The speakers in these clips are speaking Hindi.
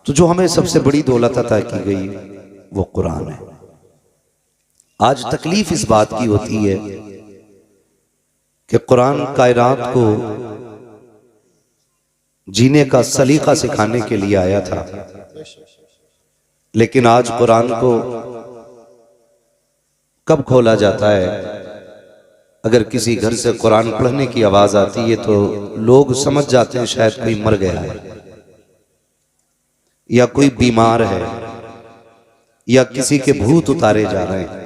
तो जो हमें सबसे बड़ी दौलत अता की गई वो कुरान है। आज तकलीफ इस बात की होती है कि कुरान कायनात को जीने का सलीका सिखाने के लिए आया था, लेकिन आज कुरान को कब खोला जाता है, अगर किसी घर से कुरान पढ़ने की आवाज आती है तो लोग समझ जाते हैं शायद कोई मर गया है या कोई बीमार है या किसी के भूत उतारे जा रहे हैं,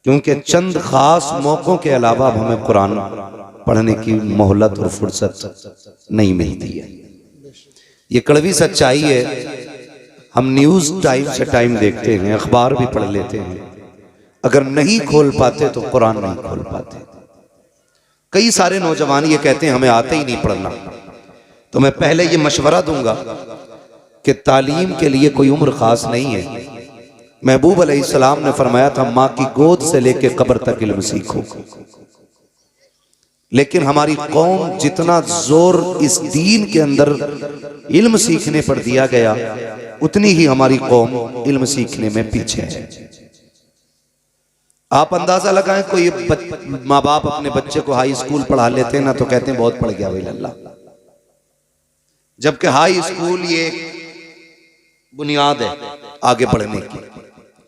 क्योंकि चंद खास मौकों के अलावा अब हमें कुरान पढ़ने की मोहलत और फुर्सत नहीं मिलती है। ये कड़वी सच्चाई है। हम न्यूज टाइम से टाइम देखते हैं, अखबार भी पढ़ लेते हैं, अगर नहीं खोल पाते तो कुरान नहीं खोल पाते। कई सारे नौजवान ये कहते हैं हमें आते ही नहीं पढ़ना। तो मैं पहले ये मशवरा दूंगा कि तालीम के लिए कोई उम्र खास नहीं है। महबूब अलैहिस्सलाम ने फरमाया था माँ की गोद से लेके कब्र तक इल्म सीखो, लेकिन हमारी कौम जितना जोर इस दीन के अंदर इल्म सीखने पर दिया गया, उतनी ही हमारी कौम इल्म सीखने में पीछे है। आप अंदाजा लगाएं, कोई माँ बाप अपने बच्चे को हाई स्कूल पढ़ा लेते हैं ना तो कहते हैं बहुत पढ़ गया भाई अल्लाह, जबकि हाई स्कूल ये बुनियाद है आगे बढ़ने की,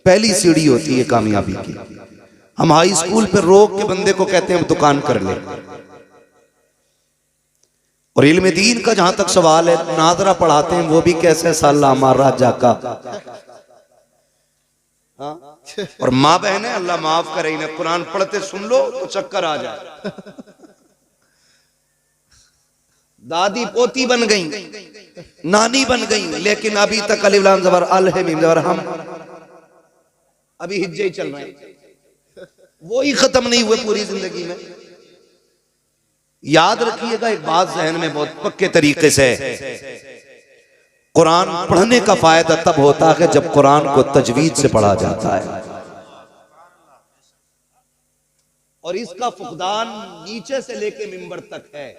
पहली सीढ़ी होती है कामयाबी की। हम हाई स्कूल पे रोक के बंदे को कहते हैं दुकान कर ले। और इल्म दीन का जहां तक सवाल है, नादरा पढ़ाते हैं वो भी कैसे साला हमारा जाका। और माँ बहन है अल्लाह माफ करे, इन्हें कुरान पढ़ते सुन लो तो चक्कर आ जाए। दादी पोती बन गई, नानी बन गई, लेकिन अभी तक अलिफ लाम ज़बर अल है मीम ज़बर हम अभी हिज्जे ही चल रहे हैं, वो ही खत्म नहीं हुए पूरी जिंदगी में। याद रखिएगा एक बात जहन में बहुत पक्के तरीके से, कुरान पढ़ने का फायदा तब होता है जब कुरान को तजवीद से पढ़ा जाता है, और इसका फुकदान नीचे से लेके मिंबर तक है।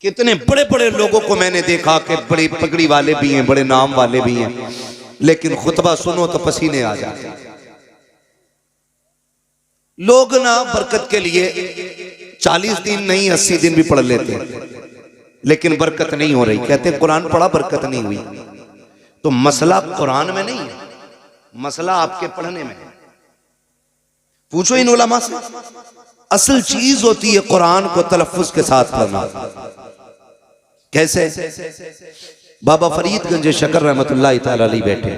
कितने बड़े बड़े लोगों को मैंने देखा कि बड़ी पगड़ी वाले भी हैं, बड़े नाम वाले भी हैं, लेकिन खुतबा सुनो तो पसीने आ जाते हैं। लोग ना बरकत के लिए 40 दिन नहीं 80 दिन भी पढ़ लेते हैं, लेकिन बरकत नहीं हो रही। कहते हैं कुरान पढ़ा बरकत नहीं हुई। तो मसला कुरान में नहीं है, मसला आपके पढ़ने में है। पूछो इन उलमा से, असल चीज होती है कुरान को तलफ्फुज के साथ पढ़ना। कैसे? बाबा फरीदगंज शकर रहमतुल्लाह तआला अलैह बैठे,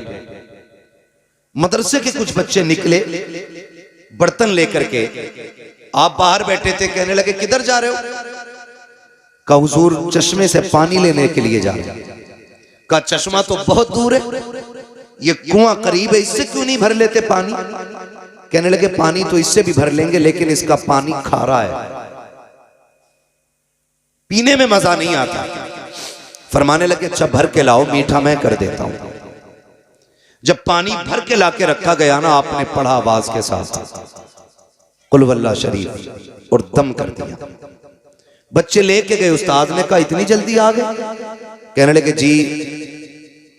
मदरसे के कुछ बच्चे निकले बर्तन लेकर के, आप बाहर बैठे थे, कहने लगे किधर जा रहे हो? कहा हुजूर चश्मे से पानी लेने के लिए जा रहे हैं। कहा चश्मा तो बहुत दूर है, ये कुआं करीब है, इससे क्यों नहीं भर लेते पानी? कहने लगे पानी तो इससे भी भर लेंगे, लेकिन इसका पानी खारा है, पीने में मजा नहीं आता। फरमाने लगे अच्छा भर के लाओ, मीठा मैं कर देता हूं। जब पानी भर के लाके रखा गया ना, आपने पढ़ा आवाज के साथ कुल वल्लाह शरीफ और दम कर दिया। बच्चे लेके गए, उस्ताद ने कहा इतनी जल्दी आ गए? कहने लगे जी।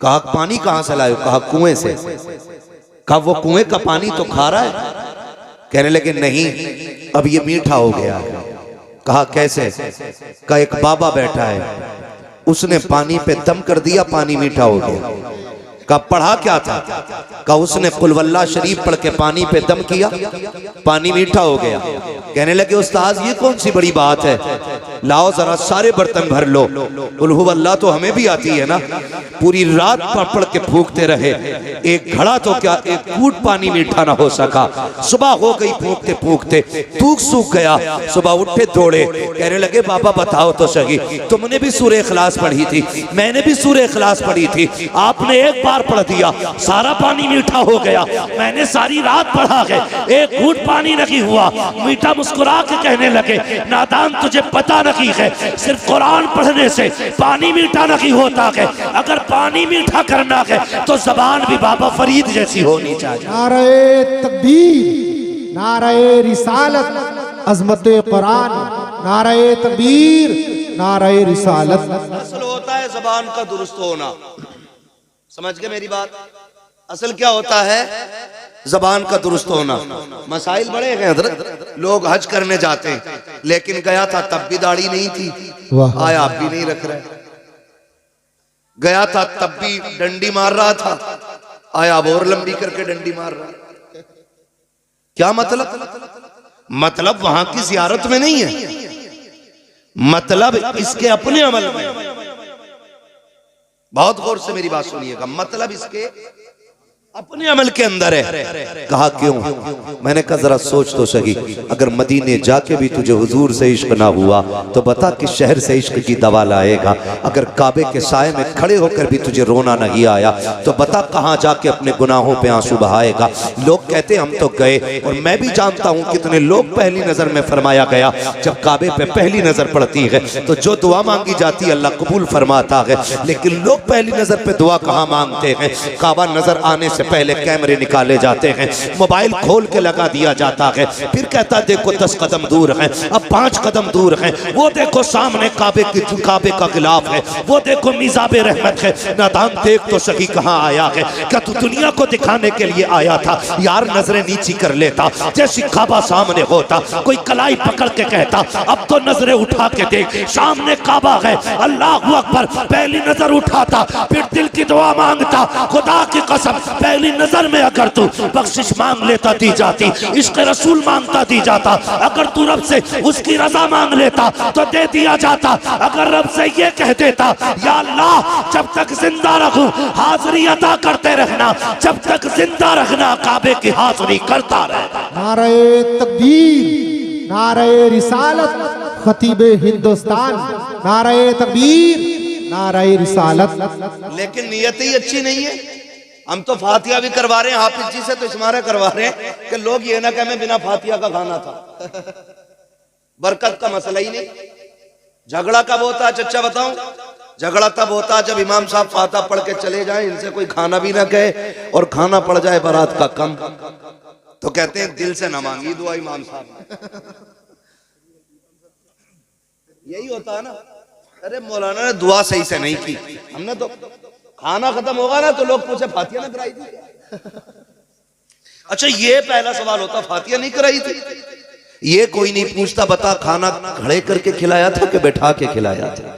कहा पानी कहां से लाए? कहा कुएं से। कहा वो कुएं का पानी तो खारा है? कहने लगे नहीं, अब ये मीठा हो गया। कहा कैसे? कहा एक बाबा बैठा है, उसने पानी पे दम कर दिया, पानी मीठा हो गया। कहा पढ़ा क्या था? कहा उसने कुल वल्लाह शरीफ पढ़ के पानी पे दम किया, पानी मीठा हो गया। कहने लगे उस्ताद ये कौन सी बड़ी बात है, लाओ जरा सारे बर्तन भर लो। कुल हुवल्लाह तो हमें भी आती है ना, पूरी रात पढ़ के फूकते रहे, एक घड़ा तो क्या एक कूट पानी मीठा ना हो सका। सुबह हो गई फूकते फूकते, तूक सूख गया। सुबह उठे दौड़े, कहने लगे बाबा बताओ तो सही, तुमने भी सूरह इखलास पढ़ी थी, मैंने भी सूरह इखलास पढ़ी थी, आपने एक बार पढ़ दिया सारा पानी मीठा हो गया, मैंने सारी रात पढ़ा है, एक घूंट पानी नहीं हुआ। मीठा मुस्कुरा के कहने लगे नादान तुझे पता नहीं है, सिर्फ कुरान पढ़ने से पानी मीठा नहीं होता है, अगर पानी मीठा करना है तो जबान भी बाबा फरीद जैसी होनी चाहिए। नारे तकबीर, नारे रिसालत, अजमत कुरान, नारे तकबीर, नारे रिसालत। असल होता है जबान का दुरुस्त होना। समझ गए मेरी बात? असल क्या होता है? जबान का दुरुस्त होना। मसाइल बड़े हैं हजरत। लोग हज करने जाते हैं, लेकिन गया था तब भी दाढ़ी नहीं थी, आया अब भी नहीं रख रहे। गया था तब भी डंडी मार रहा था, आया अब और लंबी करके डंडी मार रहा। क्या मतलब? मतलब वहां की जियारत में नहीं है, मतलब इसके अपने अमल में। बहुत गौर से मेरी बात सुनिएगा, मतलब इसके अपने अमल के अंदर है। कहा क्यों? मैंने कहा जरा सोच तो सही, अगर मदीने जाके भी तुझे हुजूर से इश्क ना हुआ तो बता कि शहर से इश्क की दवा लाएगा। अगर काबे के साए में खड़े होकर भी तुझे रोना नहीं आया तो बता कहां जाके अपने गुनाहों पे आंसू बहाएगा। लोग कहते हम तो गए, और मैं भी जानता हूं कितने लोग पहली नजर में फरमाया गया जब काबे पे पहली नजर पड़ती है तो जो दुआ मांगी जाती है अल्लाह कबूल फरमाता है। लेकिन लोग पहली नजर पे दुआ कहां मांगते हैं? काबा नजर आने से पहले कैमरे निकाले जाते हैं, मोबाइल खोल के लगा दिया जाता है, फिर कहता देखो 10 कदम दूर है, अब 5 कदम दूर है, वो देखो सामने काबे का गिलाफ है, वो देखो मिजाबे रहमत है। नादान देख तो सही कहां आया है? क्या तू दुनिया को दिखाने के लिए आया था? यार नजरें नीची कर लेता, जैसी काबा सामने होता कोई कलाई पकड़ के कहता अब तो नजरें उठा के देख, सामने काबा है, अल्लाह अकबर। पहली नजर उठाता, फिर दिल की दुआ मांगता, खुदा की कसम पहली नजर में अगर तू बख्शिश मांग लेता दी जाती, इश्क रसूल मांगता दी जाता, अगर तू रब से उसकी रजा मांग लेता तो दे दिया जाता। अगर रब से ये कह देता या अल्लाह जब तक जिंदा रहूं हाजिरी अदा करते रहना, जब तक जिंदा रहना काबे की हाजिरी करता रहना। नारे तकबीर, नारे रिसालत, खतीबे हिंदुस्तान, नारे तकबीर, नारे रिसालत। लेकिन नियत ही अच्छी नहीं है। हम तो फातिया भी करवा रहे हैं हाफिज जी से, तो इस्मारा करवा रहे हैं कि लोग ये ना कहें मैं बिना फातिया का खाना था। बरकत का मसला ही नहीं। झगड़ा कब होता है चच्चा बताऊं? झगड़ा तब होता है जब इमाम साहब फातिहा पढ़ के चले जाएं, इनसे कोई खाना भी ना कहे और खाना पड़ जाए बारात का कम, तो कहते हैं दिल से ना मांगी दुआ इमाम साहब। यही होता है ना। अरे मौलाना ने दुआ सही से नहीं की, हमने तो खाना खत्म होगा ना तो लोग पूछे फातिया ना कराई थी। अच्छा ये पहला सवाल होता, फातिया नहीं कराई थी? ये कोई नहीं पूछता बता खाना खड़े करके खिलाया था कि बैठा के खिलाया था?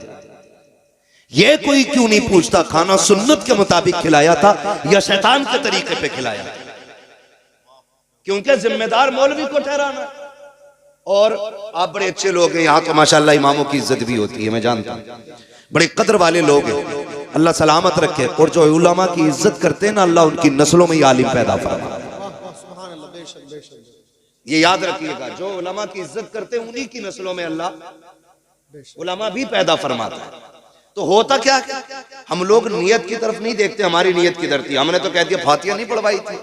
ये कोई क्यों नहीं पूछता खाना सुन्नत के मुताबिक खिलाया था या शैतान के तरीके पे खिलाया था? क्योंकि जिम्मेदार मौलवी को ठहराना। और आप बड़े अच्छे लोग हैं यहाँ तो माशाल्लाह, इमामों की इज्जत भी होती है, मैं जानता हूँ, बड़े कदर वाले लोग हैं, अल्लाह सलामत रखे। और जो उलमा की इज्जत करते हैं ना, अल्लाह उनकी नस्लों में आलिम पैदा फरमा। ये याद रखिएगा, जो उलमा की इज्जत करते हैं उन्हीं की नस्लों में अल्लाह उलमा भी पैदा फरमाता है। तो होता क्या है, हम लोग नियत की तरफ नहीं देखते, हमारी नियत किधर थी? हमने तो कह दिया फातिया नहीं पढ़वाई थी,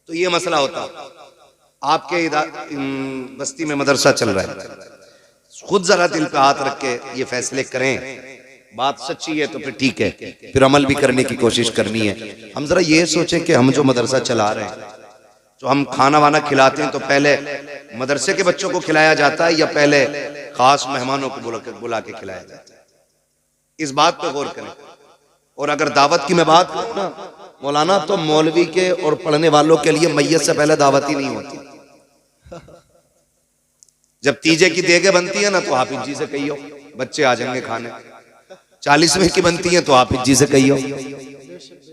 तो ये मसला होता। आपके बस्ती में मदरसा चल रहा है, खुद जरा दिल पे हाथ रख के ये फैसले करें, बात सच्ची है तो फिर ठीक है, फिर अमल भी करने की कोशिश करनी है। हम जरा ये सोचें कि हम जो मदरसा चला रहे हैं, जो हम खाना वाना खिलाते हैं, तो पहले मदरसे के बच्चों को खिलाया जाता है या पहले खास मेहमानों को बुला के खिलाया जाता है? इस बात पे गौर करें। और अगर दावत की मैं बात करूं ना मौलाना, तो मौलवी के और पढ़ने वालों के लिए मैयत से पहले दावत ही नहीं होती। जब तीजे की देगे बनती है ना तो हाफिज जी से कहियो बच्चे आ जाएंगे खाने, 40वें की बनती है तो हाफिज जी से कहियो।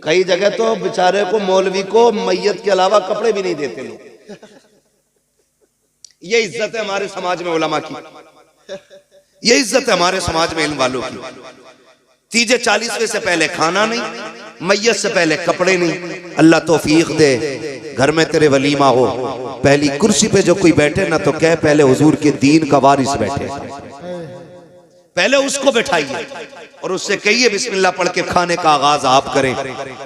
कई जगह तो बेचारे को मौलवी को मैयत के अलावा कपड़े भी नहीं देते लोग। ये इज्जत है हमारे समाज में उलमा की, ये इज्जत है हमारे समाज में इल्म वालों की। तीजे 40वें से पहले खाना नहीं, मैयत से पहले कपड़े नहीं। अल्लाह तौफीक दे, घर में तेरे वलीमा हो, पहली कुर्सी पे जो कोई बैठे ना तो कह पहले हुजूर के दीन का वारिस बैठे, पहले उसको बैठाइए और उससे कहिए बिस्मिल्लाह पढ़ के खाने का आगाज आप करें,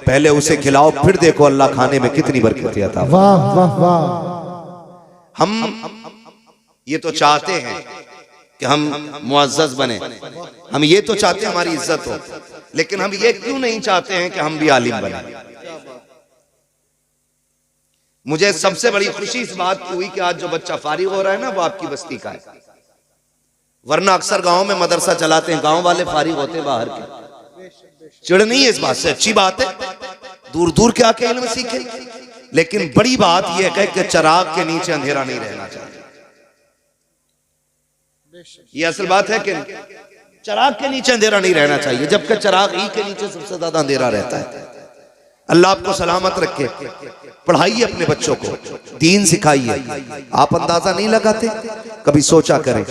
पहले उसे खिलाओ, फिर देखो अल्लाह खाने में कितनी बरकत अता। वाह वाह वाह। हम ये तो चाहते हैं कि हम मुअज़्ज़ज़ बने, हम ये तो चाहते हैं हमारी इज्जत हो, लेकिन हम ये क्यों नहीं चाहते हैं कि हम भी आलिम बने? मुझे सबसे बड़ी खुशी इस बात की हुई कि आज जो बच्चा फारिग हो रहा है ना वो आपकी बस्ती का है। वरना अक्सर गांव में मदरसा चलाते हैं, गांव वाले फारिग होते हैं बाहर के, चिड़ नहीं है इस बात से, अच्छी बात है, दूर दूर के आके इल्म सीखे। लेकिन बड़ी बात यह है कि चिराग के नीचे अंधेरा नहीं रहना चाहिए। ये असल बात है कि चिराग के नीचे अंधेरा नहीं रहना चाहिए, जबकि चिराग ही के नीचे सबसे ज्यादा अंधेरा रहता है। अल्लाह आपको सलामत रखे। पढ़ाइए अपने बच्चों को, दीन सिखाइए। आप अंदाजा नहीं लगाते, कभी सोचा करें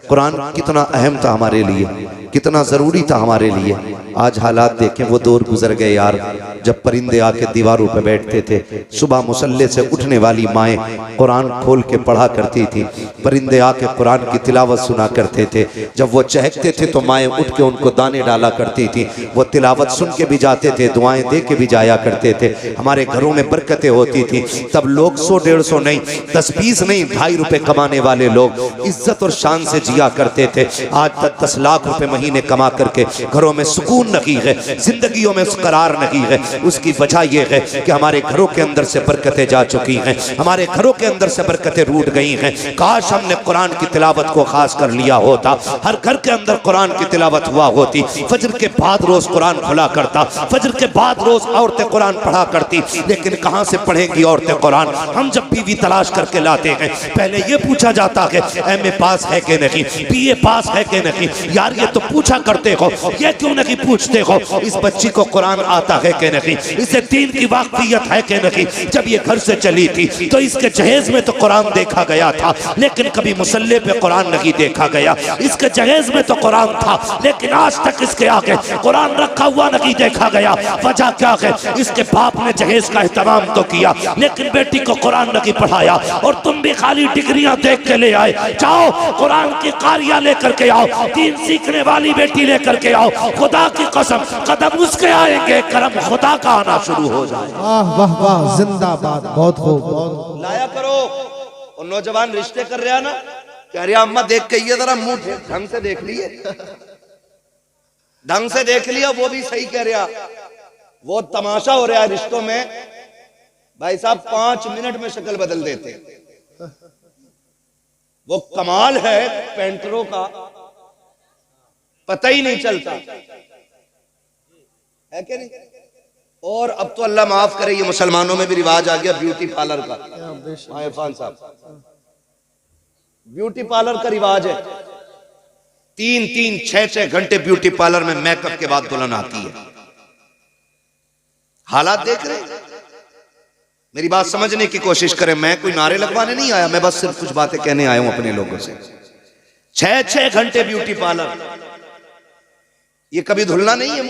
कुरान कितना अहम था हमारे लिए, कितना जरूरी था हमारे लिए। आज हालात देखें, वो दौर गुजर गए यार जब परिंदे आके दीवारों पे बैठते थे। सुबह मुसल्ले से उठने वाली माएँ कुरान खोल के पढ़ा करती थी, परिंदे आके कुरान की तिलावत सुना करते थे। जब वो चहकते थे तो माएँ उठ के उनको दाने डाला करती थी। वो तिलावत सुन के भी जाते थे, दुआएं दे के भी जाया करते थे। हमारे घरों में बरकतें होती थी। तब लोग 100-150 नहीं, 10-20 नहीं, 2.5 रुपए कमाने वाले लोग इज्जत और शान से जिया करते थे। आज तक 10 लाख रुपए महीने कमा करके घरों में सुकून नहीं है, जिंदगियों में करार नहीं है। उसकी वजह यह है कि हमारे घरों के अंदर से बरकतें जा चुकी हैं, हमारे घरों के अंदर से बरकतें रूठ गई हैं। काश हमने कुरान की तिलावत को खास कर लिया होता, हर घर के अंदर कुरान की तिलावत हुआ होती। फजर के बाद रोज कुरान खुला करता, फजर के बाद रोज औरतें कुरान पढ़ा करती। लेकिन कहां से पढ़ेंगी औरतें कुरान? हम जब बीवी तलाश करके लाते हैं, पहले ये पूछा जाता है एमए पास है कि नहीं, बीए पास है कि नहीं। यार ये तो पूछा करते हो, ये क्यों नहीं पूछते हो इस बच्ची को कुरान आता है कि नहीं, इसे दीन की वाकफियत है कि नहीं। जब ये घर से चली थी तो इसके जहेज में तो कुरान देखा गया था, लेकिन कभी मुसल्ले पे कुरान नहीं देखा गया। इसके जहेज में तो कुरान था, लेकिन आज तक इसके आगे कुरान रखा हुआ नहीं देखा गया। वजह क्या है? इसके बाप ने जहेज का एहतमाम तो किया, लेकिन बेटी को कुरान नहीं पढ़ाया। और तुम भी खाली डिग्रियां देख के ले आए। जाओ कुरान की कारियां लेकर के आओ, दीन सीखने वाली बेटी लेकर के आओ। खुदा की कसम कदम उसके आएंगे, करम खुदा का आना शुरू हो जाए। वाह वाह वाह, जिंदाबाद, बहुत खूब। लाया करो। और नौजवान रिश्ते कर रहा ना, कह रहा अम्मा देख के ये जरा मुंह ढंग से देख लिए, ढंग से देख लिया। वो भी सही कह रहा, वो तमाशा हो रहा है रिश्तों में। भाई साहब 5 मिनट में शक्ल बदल देते। वो कमाल है पेंटरों का, पता ही नहीं चलता है कि नहीं। और अब तो अल्लाह माफ करे, ये मुसलमानों में भी रिवाज आ गया ब्यूटी पार्लर का। इरफान साहब, ब्यूटी पार्लर का रिवाज है। 3-3, 6-6 घंटे ब्यूटी पार्लर में मेकअप के बाद दुल्हन आती है। हालात देख रहे हैं। मेरी बात समझने की कोशिश करें। मैं कोई नारे लगवाने नहीं आया, मैं बस सिर्फ कुछ बातें कहने आया हूं अपने लोगों से। 6-6 घंटे ब्यूटी पार्लर, ये कभी धुलना नहीं है?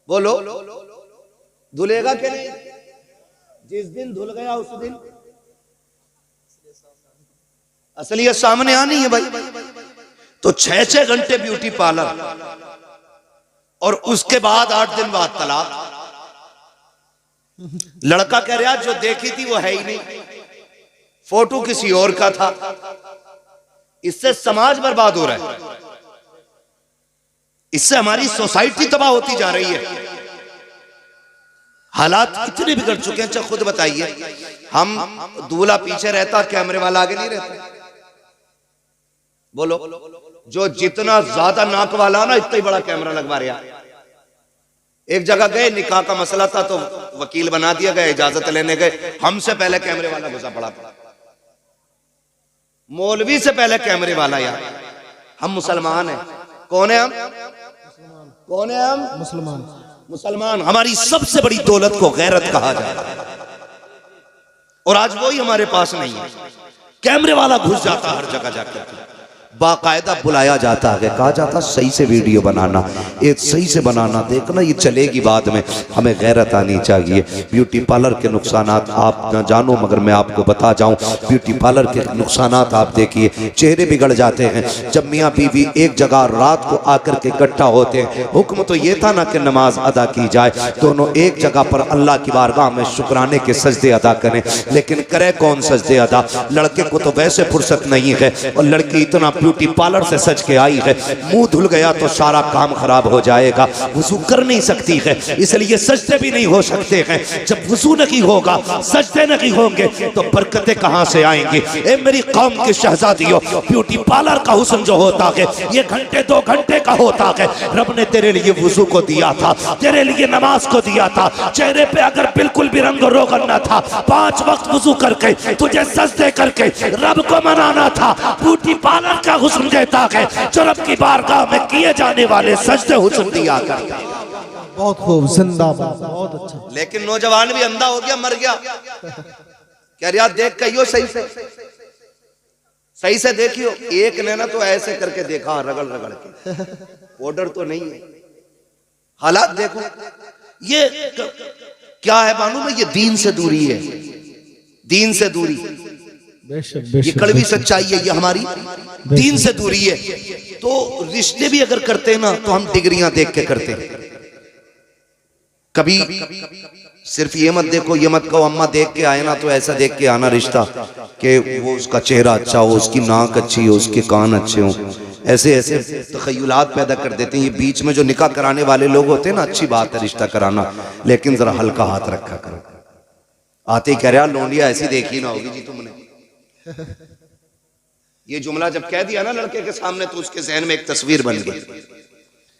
बोलो, धुलेगा कि नहीं? जिस दिन धुल गया उस दिन असलियत सामने आनी है भाई। तो 6-6 घंटे ब्यूटी पार्लर, और उसके बाद 8 दिन बाद तलाक। लड़का कह रहा जो देखी थी वो है ही नहीं, फोटो किसी और का था। इससे समाज बर्बाद हो रहा है, इससे हमारी सोसाइटी तबाह होती जा रही है। हालात इतने बिगड़ चुके हैं। अच्छा खुद बताइए, हम दूल्हा पीछे रहता, कैमरे वाला आगे नहीं रहता? बोलो, जो जितना ज्यादा नाक वाला ना इतना ही बड़ा कैमरा लगवा रहा। एक जगह गए, निकाह का मसला था तो वकील बना दिया गया, इजाजत लेने गए, हमसे पहले कैमरे वाला घुसा पड़ा था। मौलवी से पहले कैमरे वाला। यार हम मुसलमान हैं। कौन है हम? कौन है हम? मुसलमान। मुसलमान। हमारी सबसे बड़ी दौलत को गैरत कहा जाता है, और आज वही हमारे पास नहीं है। कैमरे वाला घुस जाता हर जगह जाकर, बाकायदा बुलाया जाता है, कहा जाता सही से वीडियो बनाना, ये सही से बनाना, देखना ये चलेगी बाद में। हमें गैरत आनी चाहिए। ब्यूटी पार्लर के नुकसानात आप न जानो, मगर मैं आपको बता जाऊं, ब्यूटी पार्लर के नुकसानात आप देखिए। चेहरे बिगड़ जाते हैं। जब मियाँ बीवी एक जगह रात को आकर के इकट्ठा होते हैं, हुक्म तो ये था ना कि नमाज अदा की जाए, दोनों एक जगह पर अल्लाह की बारगाह में शुक्राने के सजदे अदा करें। लेकिन करे कौन सजदे अदा? लड़के को तो वैसे फुर्सत नहीं है, और लड़की इतना ब्यूटी पार्लर से सज के आई है, मुंह धुल गया तो सारा काम खराब हो जाएगा, वुजू कर नहीं सकती है, इसलिए सजदे भी नहीं हो सकते हैं। जब वुजू नहीं होगा, सजदे नहीं होंगे तो बरकतें कहां से आएंगी? ए मेरी कौम की शहजादियों, ब्यूटी पार्लर का हुस्न जो होता है ये घंटे 2 घंटे का होता है। रब ने तेरे लिए वुजू को दिया था, तेरे लिए नमाज को दिया था। चेहरे पे अगर बिल्कुल भी रंग रोगन न था, 5 वक्त वुजू करके तुझे सजदे करके रब को मनाना था। ब्यूटी पार्लर का हुस्न देता है जो रब की बारगाह में किए जाने वाले सजदे हुस्न दिया करता है। बहुत खूब, जिंदाबाद, बहुत अच्छा। लेकिन नौजवान भी अंधा हो गया, मर गया। क्या यार देख कहियो सही से देखियो। एक ने ना तो ऐसे करके देखा, रगड़ रगड़ के, ऑर्डर तो नहीं है। हालात देखो, ये क्या है मालूम है? ये दीन से दूरी है, दीन से दूरी। ये कड़वी सच्चाई है, ये हमारी दीन से दूरी है। तो रिश्ते भी अगर करते हैं ना तो हम डिग्रियां देख के करते हैं। कभी सिर्फ ये मत देखो, ये मत कहो अम्मा देख के आए ना तो ऐसा देख के आना रिश्ता कि वो उसका चेहरा अच्छा हो, उसकी नाक अच्छी हो, उसके कान अच्छे हो। ऐसे ऐसे तखय्युलात पैदा कर देते हैं। ये बीच में जो निकाह कराने वाले लोग होते हैं ना, अच्छी बात है रिश्ता कराना, लेकिन जरा हल्का हाथ रखा करो। आते ही कह रहा लोंडिया ऐसी देखी ना होगी जी तुमने। ये जुमला जब कह दिया ना लड़के के सामने तो उसके जहन में एक तस्वीर बन गई,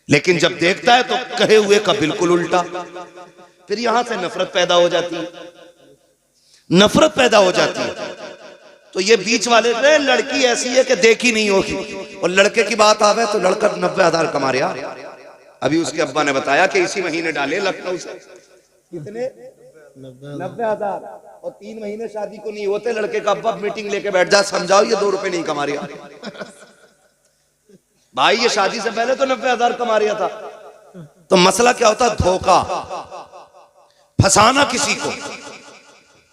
लेकिन जब देखता है तो कहे हुए का बिल्कुल उल्टा। फिर यहां से नफरत पैदा हो जाती है, नफरत पैदा हो जाती है। तो ये बीच वाले लड़की ऐसी है कि देखी नहीं होगी, और लड़के की बात आवे तो लड़का 90,000 कमा रहा। अभी उसके अब्बा ने बताया कि इसी महीने डाले लखनऊ से कितने 90,000, और 3 महीने शादी को नहीं होते। लड़के का अब्बा मीटिंग लेके बैठ जा, समझाओ ये 2 रुपए नहीं कमा रहा भाई, ये शादी से पहले तो 90,000 कमा रहा था। तो मसला क्या होता? धोखा, फंसाना किसी को।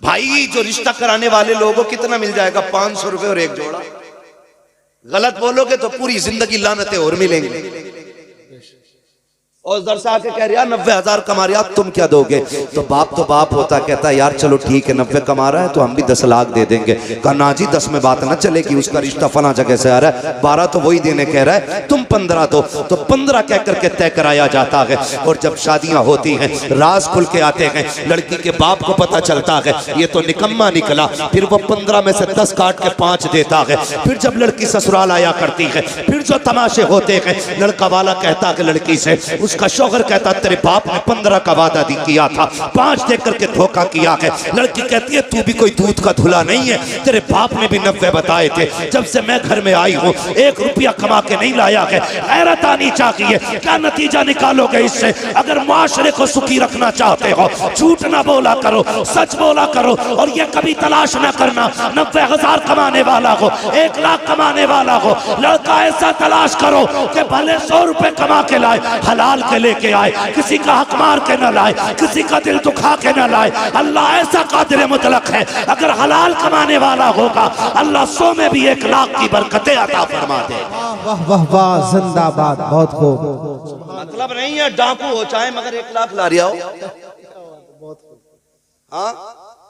भाई जो रिश्ता कराने वाले लोगों कितना मिल जाएगा? 500 रुपए और 1 जोड़ा। गलत बोलोगे तो पूरी जिंदगी लानतें और मिलेंगे। और उधर से आके कह रहा 90,000 कमा रहा, तुम क्या दोगे? तो बाप होता, कहता यार चलो ठीक है 90 कमा रहा है तो हम भी 10 लाख दे देंगे। कहा ना जी 10 में बात ना चलेगी, उसका रिश्ता फला जगह से आ रहा है, 12 तो वही देने कह रहा है, तुम 15 दो। तो 15 कह करके तय कराया जाता है। और जब शादियां होती हैं, राज खुल के आते हैं, लड़की के बाप को पता चलता है ये तो निकम्मा निकला, फिर वो 15 में से 10 काट के 5 देता है। फिर जब लड़की ससुराल आया करती है, फिर जो तमाशे होते हैं, लड़का वाला कहता है लड़की से, उसका शौहर कहता तेरे बाप ने 15 का वादा किया था, 5 दे करके धोखा किया है। लड़की कहती है तू भी कोई दूध का धुला नहीं है, तेरे बाप ने भी 90 बताए थे। जब से मैं घर में आई हूँ 1 रुपया कमा के नहीं लाया है। गैरत आनी चाहिए। क्या नतीजा निकालोगे इससे? अगर मुआशरे को सुखी रखना चाहते हो, झूठ ना बोला करो, सच बोला करो। और ये कभी तलाश ना करना 90,000 कमाने वाला हो, 1 लाख कमाने वाला हो। लड़का ऐसा तलाश करो कि भले 100 रुपए कमा के लाए, हलाल के लेके आए, किसी का हक मार के न लाए, किसी का दिल दुखा के न लाए। अल्लाह ऐसा कादिर मुतलक है, अगर हलाल कमाने वाला होगा अल्लाह 100 में भी 1 लाख की बरकतें अता फरमा दे। वाह वाह वाह, जिंदाबाद, बहुत खूब। मतलब नहीं है डाकू हो चाहे मगर 1 लाख ला रहा हो। हाँ,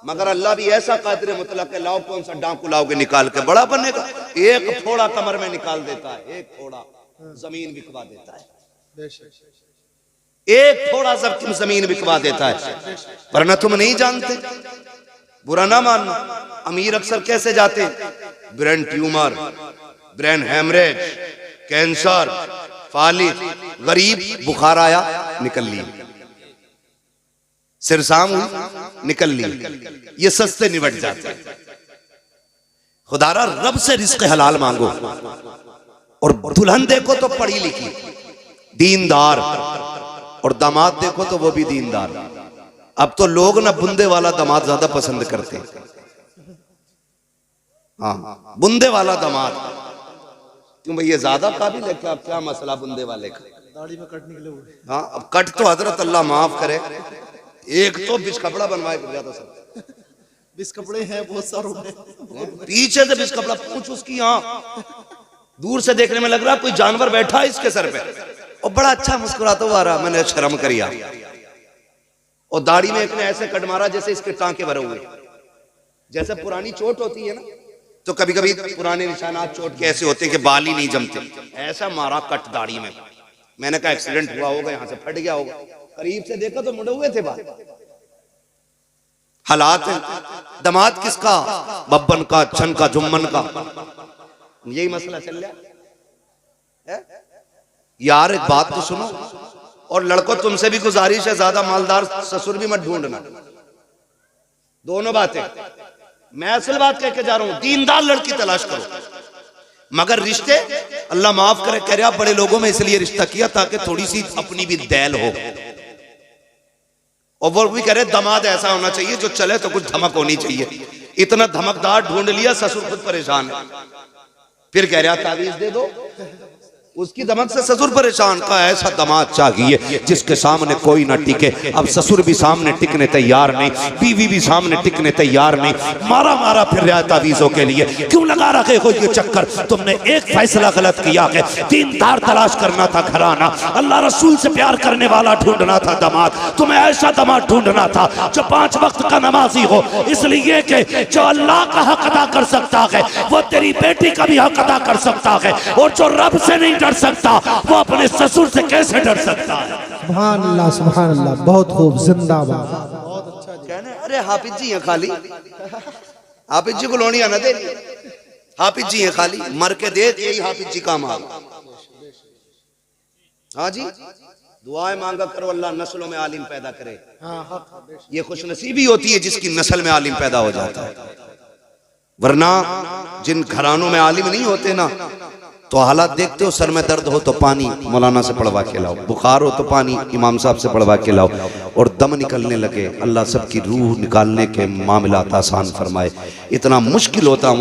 मगर अल्लाह भी ऐसा कादिर मुतलक है, लाओ कौन सा डाकू लाओगे निकाल के बड़ा बनेगा। 1 थोड़ा कमर में निकाल देता है, 1 थोड़ा जमीन बिकवा देता है, 1 थोड़ा जमीन बिकवा देता है। वरना तुम नहीं जानते, बुरा ना मानना। अमीर अक्सर कैसे जाते? Brain tumour, brain haemorrhage, cancer, फालिज। गरीब बुखार आया निकल ली, सिरसाम हुई निकल ली। ये सस्ते निबट जाते। खुदारा रब से रिस्क हलाल मांगो। और दुल्हन देखो तो पढ़ी लिखी, दीनदार, और दामाद देखो तो वो भी दीनदार। अब तो लोग ना बुंदे वाला दामाद ज्यादा पसंद करते हैं। हाँ, बुंदे वाला दामाद क्यों भाई? ये ज्यादा काबिल है क्या? क्या मसला बुंदे वाले का? दाढ़ी में कट निकले हुए। हाँ, अब कट तो हजरत अल्लाह माफ करे, एक तो बिस कपड़ा बनवाए कर जाता सब। बिस कपड़े हैं बहुत सारे, पीछे से बिस कपड़ा पूछ उसकी, हाँ दूर से देखने में लग रहा कोई जानवर बैठा है इसके सर पे, और बड़ा अच्छा मुस्कुराता हुआ आ रहा। मैंने शर्म करिया। और दाढ़ी में एक ने ऐसे कट मारा जैसे इसके टांके भरे हुए, जैसे पुरानी चोट होती है ना, तो कभी कभी पुराने निशानात चोट के ऐसे होते हैं कि बाल ही नहीं जमते, ऐसा मारा कट दाढ़ी में। मैंने कहा एक्सीडेंट हुआ होगा, यहां से फट गया होगा। करीब से देखा तो मुड़े हुए थे बाल। हालात है। दमाद किसका? बब्बन का, छन का, जुम्मन का। यही मसला चल रहा है यार। एक बात तो सुनो, और लड़कों तुमसे भी गुजारिश है, ज्यादा मालदार ससुर भी मत ढूंढना। दोनों बातें मैं असल बात कह के जा रहा हूं, दीनदार लड़की तलाश करो। मगर रिश्ते अल्लाह माफ करे, कह रहा बड़े लोगों में इसलिए रिश्ता किया ताकि थोड़ी सी अपनी भी दैल हो। और वो भी कह रहे दामाद ऐसा होना चाहिए जो चले तो कुछ धमक होनी चाहिए। इतना धमकदार ढूंढ लिया, ससुर खुद परेशान है। फिर कह रहा तावीज दे दो, उसकी दमक से ससुर परेशान। का ऐसा दामाद चाहिए जिसके सामने कोई ना टिके। अब ससुर भी सामने टिकने तैयार नहीं, बीवी भी सामने टिकने तैयार नहीं। मारा मारा फिर रहा तावीजों के लिए। क्यों लगा रखे हो ये चक्कर? तुमने एक फैसला गलत किया है। दीनदार तलाश करना था घराना, अल्लाह रसूल से प्यार करने वाला ढूंढना था दामाद। तुम्हें ऐसा दामाद ढूंढना था जो 5 वक्त का नमाजी हो, इसलिए कि जो अल्लाह का हक अदा कर सकता है वो तेरी बेटी का भी हक अदा कर सकता है। और जो रब से नहीं डर सकता वो अपने ससुर से कैसे डर सकता है? सुभान अल्लाह, सुभान अल्लाह, बहुत खूब, जिंदाबाद। कहने अरे हाफिज जी हैं खाली, हाफिज जी को लोनिया ना दे, हाफिज जी हैं खाली, मर के देख यही हाफिज जी का माल। हाँ जी, दुआएं मांगा करो अल्लाह नस्लों में आलिम पैदा करे। ये खुशनसीबी होती है जिसकी नस्ल में आलिम पैदा हो जाता है। वरना जिन घरानों में आलिम नहीं होते ना, तो हालात देखते हो, सर में दर्द हो तो पानी मौलाना से पढ़वा के लाओ, बुखार हो तो पानी इमाम साहब से पढ़वा के लाओ, और दम निकलने लगे अल्लाह सबकी रूह निकालने के मामलात आसान फरमाए। इतना मुश्किल होता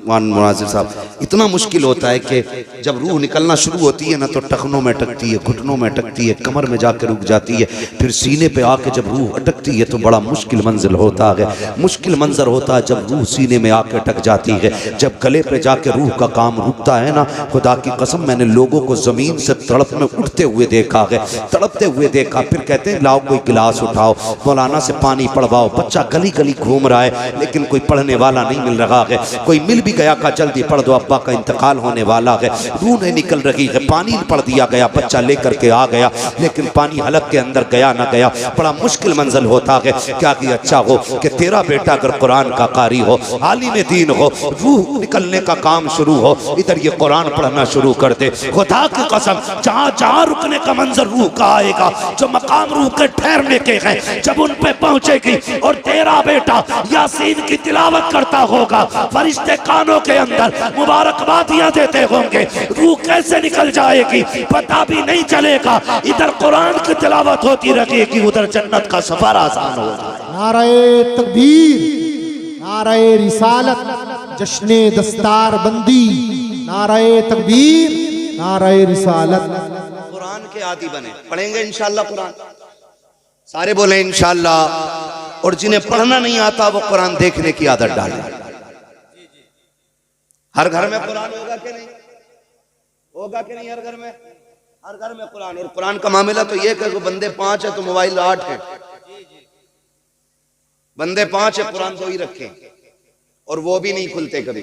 वहाँ मुनाजिर साहब, इतना मुश्किल होता है कि जब रूह निकलना शुरू होती है ना तो टखनों में अटकती है, घुटनों में अटकती है, कमर में जाकर रुक जाती है, फिर सीने पे आके जब रूह अटकती है तो बड़ा मुश्किल मंजिल होता है। मुश्किल मंजर होता है जब रूह सीने में आके अटक जाती है। जब गले पे जाके रूह का काम रुकता है ना, खुदा की कसम मैंने लोगों को जमीन से तड़प में उठते हुए देखा है, तड़पते हुए देखा। फिर कहते हैं लाओ कोई गिलास उठाओ, मौलाना से पानी पढ़वाओ। बच्चा गली गली घूम रहा है लेकिन कोई पढ़ने वाला नहीं मिल रहा है। कोई मिल भी गया का जल्दी पढ़ दो, अब्बा का इंतकाल होने वाला है, रूह नहीं निकल रही है। पानी पढ़ दिया गया, बच्चा लेकर के आ गया लेकिन पानी हलक के अंदर गया ना गया। बड़ा मुश्किल मंजिल होता है। क्या कि अच्छा हो कि तेरा बेटा अगर कुरान का कारी हो, आलिम दीन हो, रूह निकलने का काम शुरू हो, इधर ये कुरान पढ़ना शुरू कर दे। खुदा की कसम जहां जहां रुकने का मंजर रूह का आएगा, जो मकाम रूह के ठहरने के हैं, जब उन पे पहुंचेगी और तेरा बेटा यासीन की तिलावत करता होगा, फरिश्ते कानों के अंदर मुबारकबादियां देते होंगे, रूह कैसे निकल जाएगी पता भी नहीं चलेगा। इधर कुरान की तिलावत होती रहेगी, उधर जन्नत का सफर आसान होगा। नारे तकबीर, नारे रिसालत, जश्ने दस्तार बंदी, नारे तकबीर, नारे रिसालत। कुरान के आदी बने, पढ़ेंगे इंशाअल्लाह कुरान, सारे बोले इंशाअल्लाह। और जिन्हें पढ़ना नहीं आता वो कुरान देखने की आदत डाले। हर घर में कुरान होगा कि नहीं? होगा कि नहीं? हर घर में, हर घर में कुरान। और कुरान का मामला तो ये कि बंदे 5 है तो मोबाइल 8 है। बंदे 5 है, कुरान 2 ही रखे और वो भी नहीं खुलते कभी।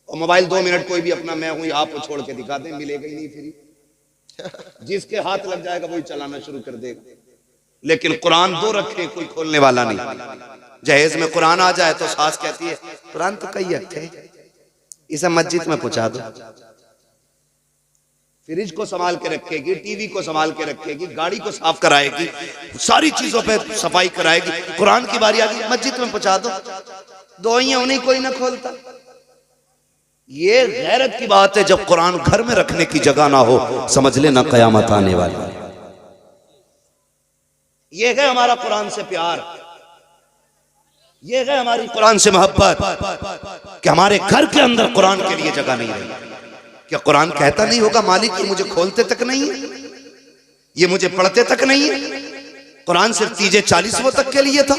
और मोबाइल 2 मिनट कोई भी अपना मैं हूं आपको छोड़ के दिखा दे, मिलेगा ही नहीं फ्री। जिसके हाथ लग जाएगा वही चलाना शुरू कर देगा। लेकिन कुरान 2 रखे, कोई खोलने वाला नहीं। जहेज में कुरान आ जाए तो सास कहती है कुरान तो कई रखे, इसे मस्जिद में पहुंचा दो। फ्रिज को संभाल के रखेगी, टीवी को संभाल के रखेगी, गाड़ी को साफ कराएगी, सारी चीजों पे सफाई कराएगी। कुरान की बारी आ गई मस्जिद में पहुंचा दो, 2 ही उन्हीं कोई ना खोलता। ये गैरत की बात है। जब कुरान घर में रखने की जगह ना हो, समझ लेना कयामत आने वाली है। ये है हमारा कुरान से प्यार, ये है हमारी कुरान से मोहब्बत कि हमारे घर के अंदर कुरान के लिए जगह नहीं रही। क्या कुरान कहता नहीं होगा मालिक ये मुझे खोलते तक नहीं है, ये मुझे पढ़ते तक नहीं है? कुरान सिर्फ तीजे 40 तक के लिए था।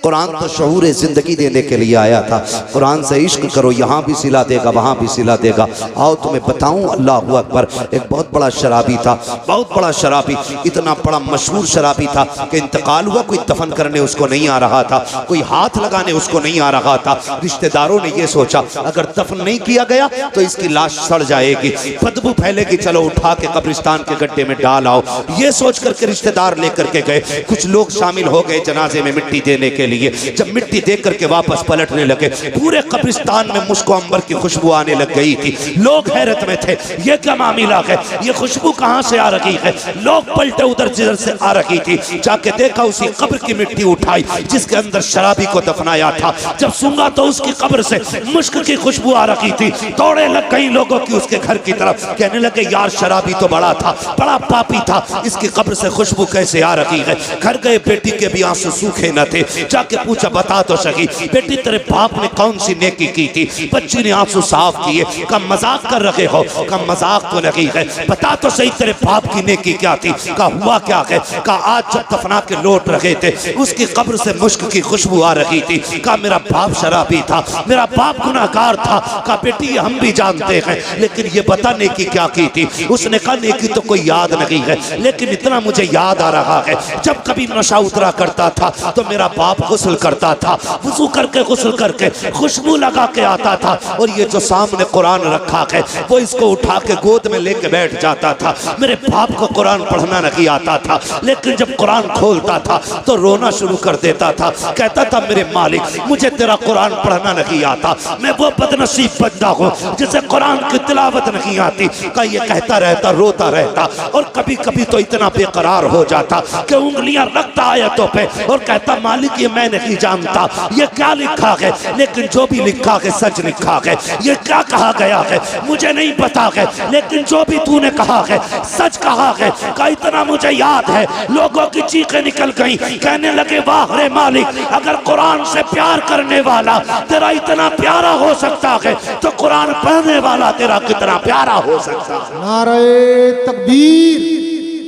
कुरान तो शऊर जिंदगी देने के लिए आया था। कुरान से इश्क करो, यहाँ भी सिला देगा वहाँ भी सिला देगा। आओ तुम्हें बताऊँ, अल्लाह अकबर, एक बहुत बड़ा शराबी था, बहुत बड़ा शराबी, इतना बड़ा मशहूर शराबी था कि इंतकाल हुआ, कोई दफन करने उसको नहीं आ रहा था, कोई हाथ लगाने उसको नहीं आ रहा था। रिश्तेदारों ने यह सोचा अगर दफन नहीं किया गया तो इसकी लाश सड़ जाएगी, बदबू फैलेगी, चलो उठा के कब्रिस्तान के गड्ढे में डाल आओ। ये सोच करके रिश्तेदार लेकर के गए। कुछ लोग शामिल हो गए जनाजे में मिट्टी देने के लिए। जब मिट्टी दे करके वापस पलटने लगे, पूरे कब्रिस्तान में मुश्को अंबर की खुशबू आने लग गई थी। लोग हैरत में थे, ये क्या मामला है, ये खुशबू कहां से आ रही है। लोग पलटे उधर जिधर से आ रही थी, जाके देखा उसी कब्र की मिट्टी उठाई जिसके अंदर शराबी को दफनाया था। जब सूंघा तो उसकी कब्र से मुश्क की खुशबू आ रही थी। दौड़े लग गई लोगों की उसके घर की तरफ, कहने लगे यार शराबी तो बड़ा था, बड़ा पापी था, इसकी कब्र से खुशबू कैसे आ रही है। घर गए, बेटी के भी आंसू सूखे न थे, जाके पूछा बता तो सही बेटी तेरे बाप ने कौन सी नेकी की थी। बच्ची ने आंसू साफ किए, कहा मजाक कर रहे हो, कहा मजाक तो नहीं है, बता तो सही तेरे बाप की नेकी क्या थी। कहा हुआ क्या है, कहा आज जब दफना के लौट रहे थे उसकी कब्र से मुश्क की खुशबू आ रही थी। कहा मेरा बाप शराबी था, मेरा बाप गुनाहगार था। कहा बेटी हम भी जानते हैं, लेकिन ये बता नेकी क्या की थी। उसने कहा नेकी तो कोई याद नहीं है, लेकिन इतना मुझे याद आ रहा है जब कभी नशा उतरा करता था तो मेरा बाप गुस्ल करता था, वुजू करके गुस्ल करके खुशबू लगा के आता था, और ये जो सामने कुरान रखा है वो इसको उठा के गोद में लेके बैठ जाता था। मेरे बाप को कुरान पढ़ना नहीं आता था, लेकिन जब कुरान खोलता था तो रोना शुरू कर देता था। कहता था मेरे मालिक मुझे तेरा कुरान पढ़ना नहीं आता, मैं वो बदनसीब बंदा हूँ जिसे कुरान की तिलावत नहीं आती। का ये कहता रहता, रोता रहता, और कभी कभी तो इतना बेकरार हो जाता कि उंगलियां रखता आयतों पे और कहता मालिक ये मैं नहीं जानता ये क्या लिखा है, लेकिन जो भी लिखा है सच लिखा है। ये क्या कहा गया है मुझे नहीं पता है, लेकिन जो भी तूने कहा है सच कहा है। का इतना मुझे याद है लोगों की चीखें निकल गई, कहने लगे वाह रे मालिक, अगर कुरान से प्यार करने वाला तेरा इतना प्यारा हो सकता है तो कुरान पढ़ने वाला तेरा कितना प्यारा हो सकता है। नारे तकबीर,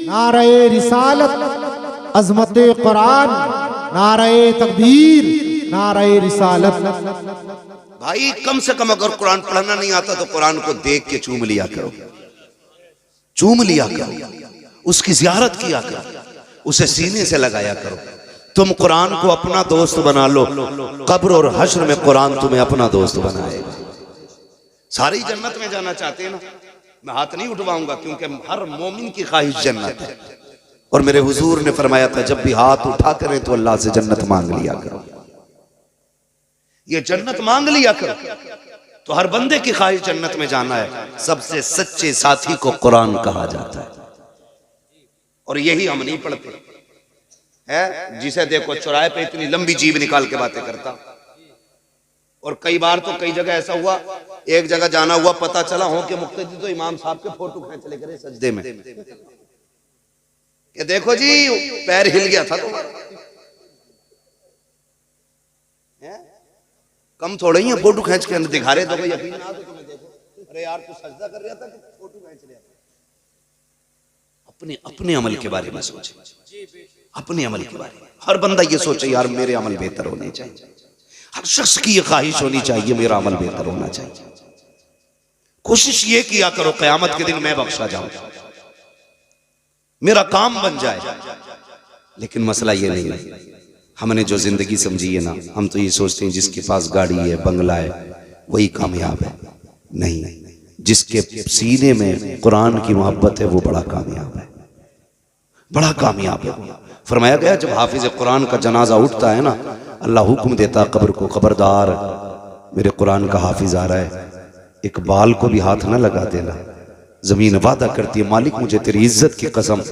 नारे रिसालत, अजमत कुरान, नारे तकबीर, नारे रिसालत। भाई कम से कम अगर कुरान पढ़ना नहीं आता तो कुरान को देख के चूम लिया करो, चूम लिया करो, उसकी ज़ियारत किया करो, उसे सीने से लगाया करो। तुम कुरान को अपना दोस्त बना लो, कब्र और हश्र में कुरान तुम्हें अपना दोस्त बनाएगा। सारी जन्नत में जाना चाहते हैं ना, मैं हाथ नहीं उठवाऊंगा क्योंकि हर मोमिन की ख्वाहिश जन्नत है। और मेरे हुजूर ने फरमाया था जब भी हाथ उठा करें तो अल्लाह से जन्नत मांग लिया करो, ये जन्नत मांग लिया करो। तो हर बंदे की ख्वाहिश जन्नत में जाना है। सबसे सच्चे साथी को कुरान कहा जाता है, और यही हम नहीं पढ़ते है। जिसे देखो चौराहे पे इतनी लंबी जीभ निकाल के बातें करता। और कई बार तो कई जगह ऐसा हुआ, एक जगह जाना हुआ, पता चला हो कि मुक्तदी तो इमाम साहब के फोटो खींच लेकर गए सजदे में, कि देखो जी पैर हिल गया था तुम्हारा। कम थोड़ा ही है फोटो खींच के दिखा रहे तो यकीन ना तो तुम्हें देखो, अरे यार तू सजदा कर रहा था कि फोटो खींच रहा था। अपने अपने अमल के बारे में सोचे, अपने अमल के बारे में हर बंदा ये सोचे यार मेरे अमल बेहतर होने चाहिए। हर शख्स की ये ख्वाहिश होनी चाहिए मेरा अमल बेहतर होना चाहिए। कोशिश ये किया करो क़यामत के दिन मैं बख्शा जाऊं, मेरा काम बन जाए। लेकिन मसला ये नहीं है, हमने जो जिंदगी समझी है ना, हम तो ये सोचते हैं जिसके पास गाड़ी है, बंगला है, वही कामयाब है। नहीं, जिसके सीने में कुरान की मोहब्बत है वो बड़ा कामयाब है, बड़ा कामयाब है। फरमाया गया जब हाफिज कुरान का जनाजा उठता है ना, अल्लाह हुक्म देता कब्र को, खबरदार मेरे कुरान का हाफिज आ रहा है, एक बाल को भी हाथ ना लगा देना। जमीन वादा करती है मालिक मुझे तेरी इज्जत की कसम,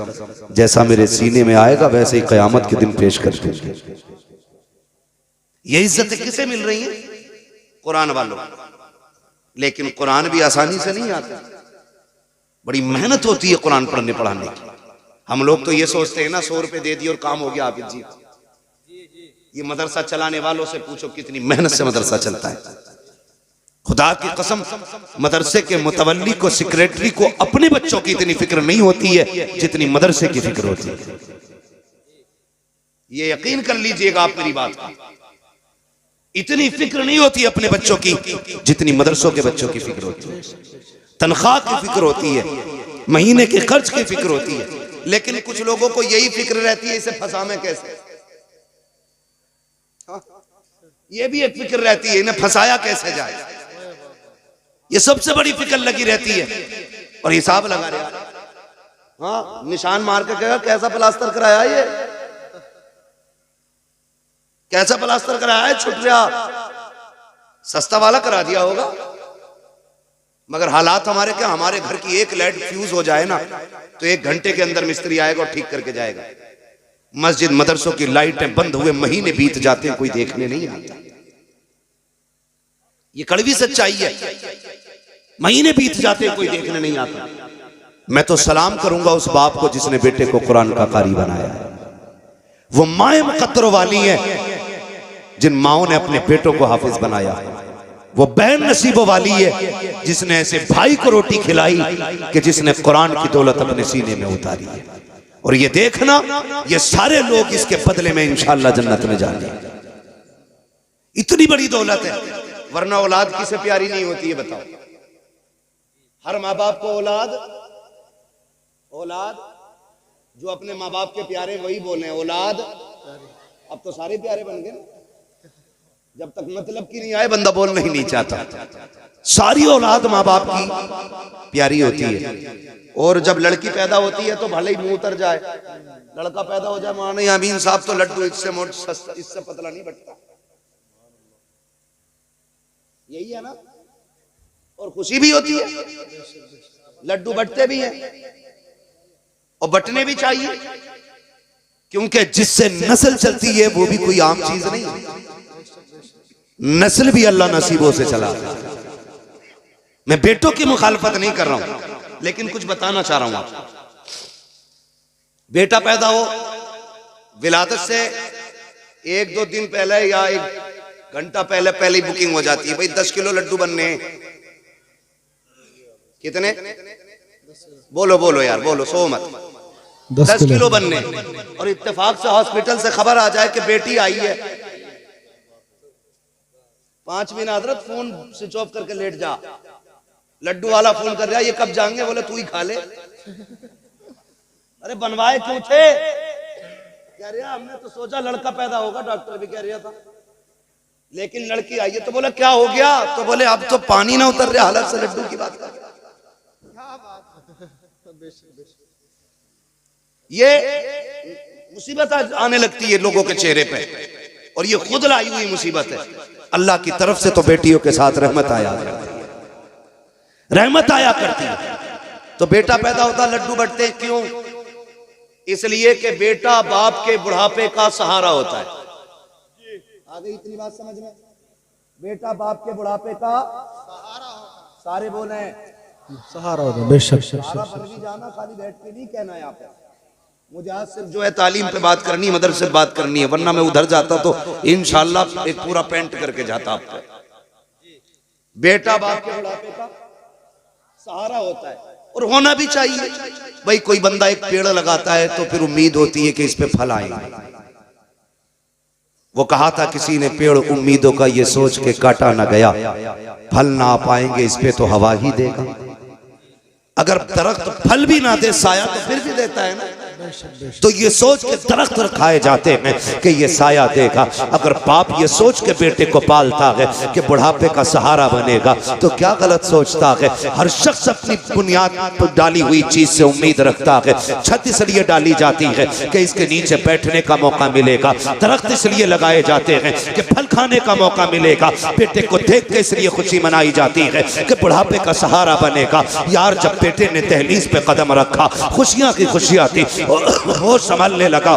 जैसा मेरे सीने में आएगा वैसे ही कयामत के दिन पेश कर देंगे। ये इज्जतें किसे मिल रही हैं? कुरान वालों। लेकिन कुरान भी आसानी से नहीं आता, बड़ी मेहनत होती है कुरान पढ़ने पढ़ाने की। हम लोग तो ये सोचते हैं ना 100 रुपए दे दिए और काम हो गया हाफिज जी। ये मदरसा चलाने वालों से पूछो कितनी मेहनत से मदरसा चलता है। खुदा की कसम मदरसे के मुतवल्ली को, सेक्रेटरी को अपने बच्चों की इतनी फिक्र नहीं होती है जितनी मदरसे की फिक्र होती है। ये यकीन कर लीजिएगा आप मेरी बात का। इतनी फिक्र नहीं होती अपने बच्चों की जितनी मदरसों के बच्चों की फिक्र होती है। तनख्वाह की फिक्र होती है, महीने के खर्च की फिक्र होती है, लेकिन कुछ लोगों को यही फिक्र रहती है इसे फंसावे कैसे। ये भी एक फिक्र रहती है इन्हें फंसाया कैसे जाए, ये सबसे बड़ी फिक्र लगी रहती है। और हिसाब लगा रहे, हाँ निशान मार के कहेगा कैसा प्लास्टर कराया, ये कैसा प्लास्टर कराया है, छुट गया, सस्ता वाला करा दिया होगा। मगर हालात हमारे क्या, हमारे घर की एक लाइट फ्यूज हो जाए ना तो 1 घंटे के अंदर मिस्त्री आएगा और ठीक करके जाएगा। मस्जिद मदरसों की लाइटें बंद हुए महीने बीत जाते हैं, कोई देखने नहीं आता। ये कड़वी सच्चाई है, महीने बीत जाते हैं कोई देखने नहीं आता। मैं तो सलाम करूंगा उस बाप को जिसने बेटे को कुरान का कारी बनाया है। वो माए मुकद्दर वाली है जिन माओं ने अपने बेटों को हाफिज बनाया। वो बहन नसीबों वाली है जिसने ऐसे भाई को रोटी खिलाई कि जिसने कुरान की दौलत अपने सीने में उतारी है। और ये देखना, ये सारे लोग इसके बदले में इंशाअल्लाह जन्नत में जाएंगे। इतनी बड़ी दौलत है, वरना औलाद किसे प्यारी नहीं होती है बताओ। हर माँ बाप को औलाद जो अपने माँ बाप के प्यारे वही बोले औलाद। अब तो सारे प्यारे बन गए ना, जब तक मतलब की नहीं आए बंदा बोलना ही नहीं चाहता। सारी औलाद माँ बाप की प्यारी होती है। और जब लड़की पैदा होती है तो भले ही मुंह उतर जाए, लड़का पैदा हो जाए माने अमीन साहब तो लड्डू इससे पतला नहीं बटता, यही है ना। और खुशी भी होती है, लड्डू बटते भी हैं और बटने भी चाहिए, क्योंकि जिससे नस्ल चलती है वो भी कोई आम चीज नहीं है। नस्ल भी अल्लाह नसीबों से चला। मैं बेटों की मुखालफत नहीं कर रहा हूं, लेकिन कुछ बताना चाह रहा हूं आपको। बेटा पैदा हो, विलादत से 1-2 दिन पहले या 1 घंटा पहले ही बुकिंग हो जाती है। भाई 10 किलो लड्डू बनने, कितने बोलो यार, बोलो सो मत, 10 किलो बनने। और इत्तेफाक से हॉस्पिटल से खबर आ जाए कि बेटी आई है, 5 मिनट हजरत फोन स्विच ऑफ करके लेट जा। लड्डू वाला फोन कर रहा है, ये कब जाएंगे, बोले तू ही खा ले। अरे बनवाए क्यों थे, कह रहा हमने तो सोचा लड़का पैदा होगा, डॉक्टर भी कह रहा था, लेकिन लड़की आई है। तो बोला क्या हो गया, तो बोले अब तो पानी ना उतर रहा हालत से लड्डू की बात कर। ये मुसीबत आने लगती है लोगों के चेहरे पे, और ये खुद लाई हुई मुसीबत है। अल्लाह की तरफ से तो बेटियों के साथ रहमत आया करती है। तो बेटा पैदा होता लड्डू बटते क्यों, इसलिए कि बेटा बाप के बुढ़ापे का सहारा होता है। आगे इतनी बात समझ में, बेटा बाप के बुढ़ापे का सारे बोले सहारा होता है। बेशक जाना, खाली बैठ के नहीं कहना है यहाँ पे। मुझे आज सिर्फ जो है तालीम पे बात करनी है, मदरसे पे बात करनी है, वरना मैं उधर जाता तो इंशाअल्लाह एक पूरा पेंट करके जाता आपको। बेटा बाप के बुढ़ापे का सहारा होता है, और होना भी चाहिए। भाई कोई बंदा एक पेड़ लगाता है तो फिर उम्मीद होती है कि इस पे फल आएंगे। वो कहा था किसी ने, पेड़ उम्मीदों का ये सोच के काटा ना गया, फल ना पाएंगे इस पे तो हवा ही देगा। अगर दरख्त फल भी ना दे साया तो फिर भी देता है ना। तो ये सोच के दरख्त रखाए जाते हैं कि ये साया देगा। अगर बाप ये सोच के बेटे को पालता है कि बुढ़ापे का सहारा बनेगा, तो क्या गलत सोचता है। हर शख्स अपनी बुनियाद पर डाली हुई चीज से उम्मीद रखता है। छत इसलिए डाली जाती है कि इसके नीचे बैठने का मौका मिलेगा, दरख्त इसलिए लगाए जाते हैं कि फल खाने का मौका मिलेगा, बेटे को देख के इसलिए खुशी मनाई जाती है कि बुढ़ापे का सहारा बनेगा। यार जब बेटे ने दहलीज पे कदम रखा, खुशियां की खुशियां थी, होश संभालने लगा,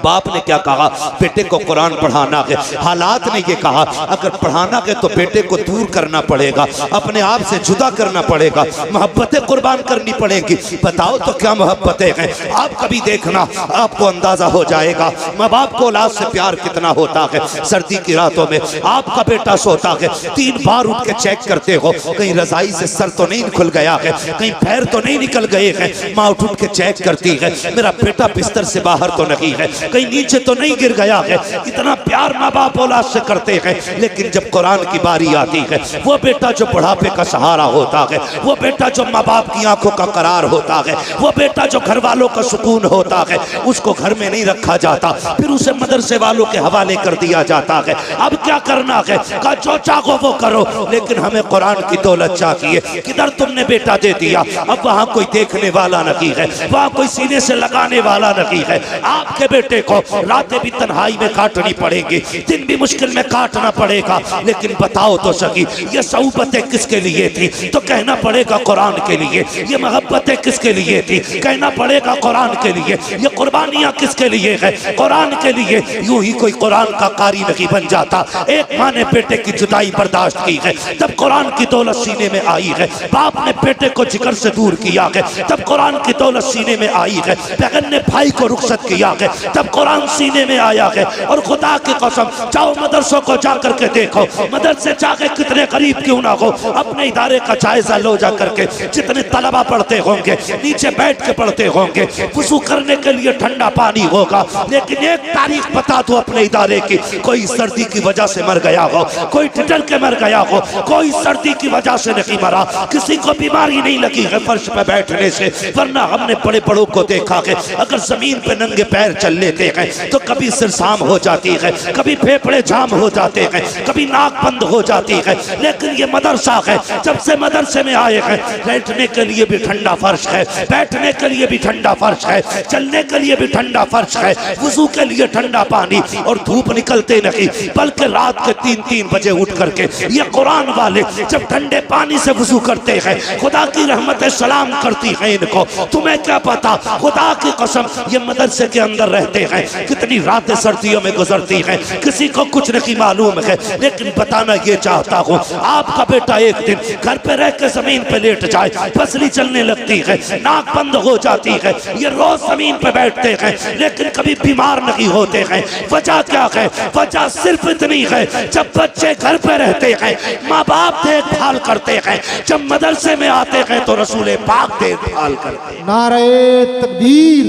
बाप ने क्या कहा, बेटे को कुरान पढ़ाना है। हालात ने ये कहा अगर पढ़ाना है तो बेटे को दूर करना पड़ेगा, अपने आप से जुदा करना पड़ेगा, मोहब्बतें कुर्बान करनी पड़ेगी। बताओ तो क्या मोहब्बतें हैं। आप कभी देखना, आपको अंदाजा हो जाएगा माँ बाप को औलाद से प्यार कितना होता है। सर्दी की रातों में आपका बेटा सोता है, 3 बार उठ के चेक करते हो कहीं रजाई से सर तो नहीं खुल गया है, कहीं पैर तो नहीं निकल गए हैं। माँ उठ के चेक करती है, मेरा बेटा बिस्तर से बाहर तो नहीं है, कहीं नीचे तो नहीं गिर गया है। इतना प्यार माँ बाप औलाद से करते हैं, लेकिन जब कुरान की बारी आती है, वो बेटा जो बुढ़ापे का सहारा होता है, वो बेटा जो माँ बाप की आंखों का करार होता है, वो बेटा जो घर वालों का सुकून होता है, उसको घर में नहीं रखा जाता, फिर उसे मदरसे वालों के हवाले कर दिया जाता है। अब क्या करना है? कहा जो चाहो वो करो, लेकिन हमें कुरान की दौलत चाहिए। किधर तुमने बेटा दे दिया, अब वहां कोई देखने वाला नहीं है, वहां कोई सीने से लगाने वाला नहीं है। आपके बेटे को रातें भी तन्हाई में काटनी पड़ेगी, दिन भी मुश्किल में काटना पड़ेगा, लेकिन बताओ तो सही, ये सऊबतें किसके लिए थी? तो कहना पड़ेगा कुरान के लिए। ये मोहब्बतें किसके लिए थी? कहना पड़ेगा कुरान के लिए। ये कुर्बानियां किसके लिए है? कुरान के लिए। यूं ही कोई कुरान का कारी नहीं बन जाता। एक माँ ने बेटे की जुदाई बर्दाश्त की है, तब कुरान की दौलत सीने में आई है। बाप ने बेटे को जिगर से दूर किया है, तब कुरान की दौलत सीने में आई है। बहन ने भाई को रुखसत किया है, तब कुरान सीने में आया है। और खुदा की कसम, जाओ मदरसों को जाकर के देखो, मदरसे जाके कितने गरीब क्यों ना हो, अपने इदारे का जायजा लो जा करके। जितने तलबा पढ़ते होंगे, नीचे बैठ के पढ़ते होंगे, वुजू करने के लिए ठंडा पानी होगा, लेकिन एक तारीख बता दो अपने इदारे की, कोई सर्दी की वजह से मर गया हो, कोई ठिठुर के मर गया हो, कोई सर्दी की वजह से नहीं मरा, किसी को बीमारी नहीं लगी है फर्श पे बैठने से। वरना हमने बड़े बड़ों को देखा है, अगर जमीन पे नंगे पैर चल लेते हैं तो कभी सिरसाम हो जाती है, कभी फेफड़े जाम हो जाते हैं, कभी नाक बंद हो जाती है। लेकिन ये मदरसा है, जब से मदरसे में आए हैं, बैठने के लिए भी ठंडा फर्श है, बैठने के लिए भी ठंडा फर्श है, चलने के लिए भी ठंडा फर्श है, वुजू के लिए ठंडा पानी, और धूप निकलते नहीं, बल्कि रात के 3-3 बजे उठ करके ये कुरान वाले जब ठंडे पानी से वुजू करते हैं, खुदा की रहमतें सलाम करती हैं इनको। तुम्हें क्या पता, खुदा की कसम, ये मदरसे के अंदर रहते हैं, कितनी रातें सर्दियों में गुजरती हैं, किसी को कुछ नहीं मालूम है। लेकिन बताना ये चाहता हूँ, आपका बेटा एक दिन घर पे रह के जमीन पे लेट जाए, पसली चलने लगती है, नाक बंद हो जाती है, ये रोज जमीन पे बैठते हैं, लेकिन कभी बीमार नहीं होते हैं। वजह क्या है? वजह सिर्फ इतनी है, जब बच्चे घर पे रहते हैं माँ बाप देखभाल करते हैं, जब मदरसे में आते हैं तो रसूल पाक देखभाल करते हैं। नारे तकबीर,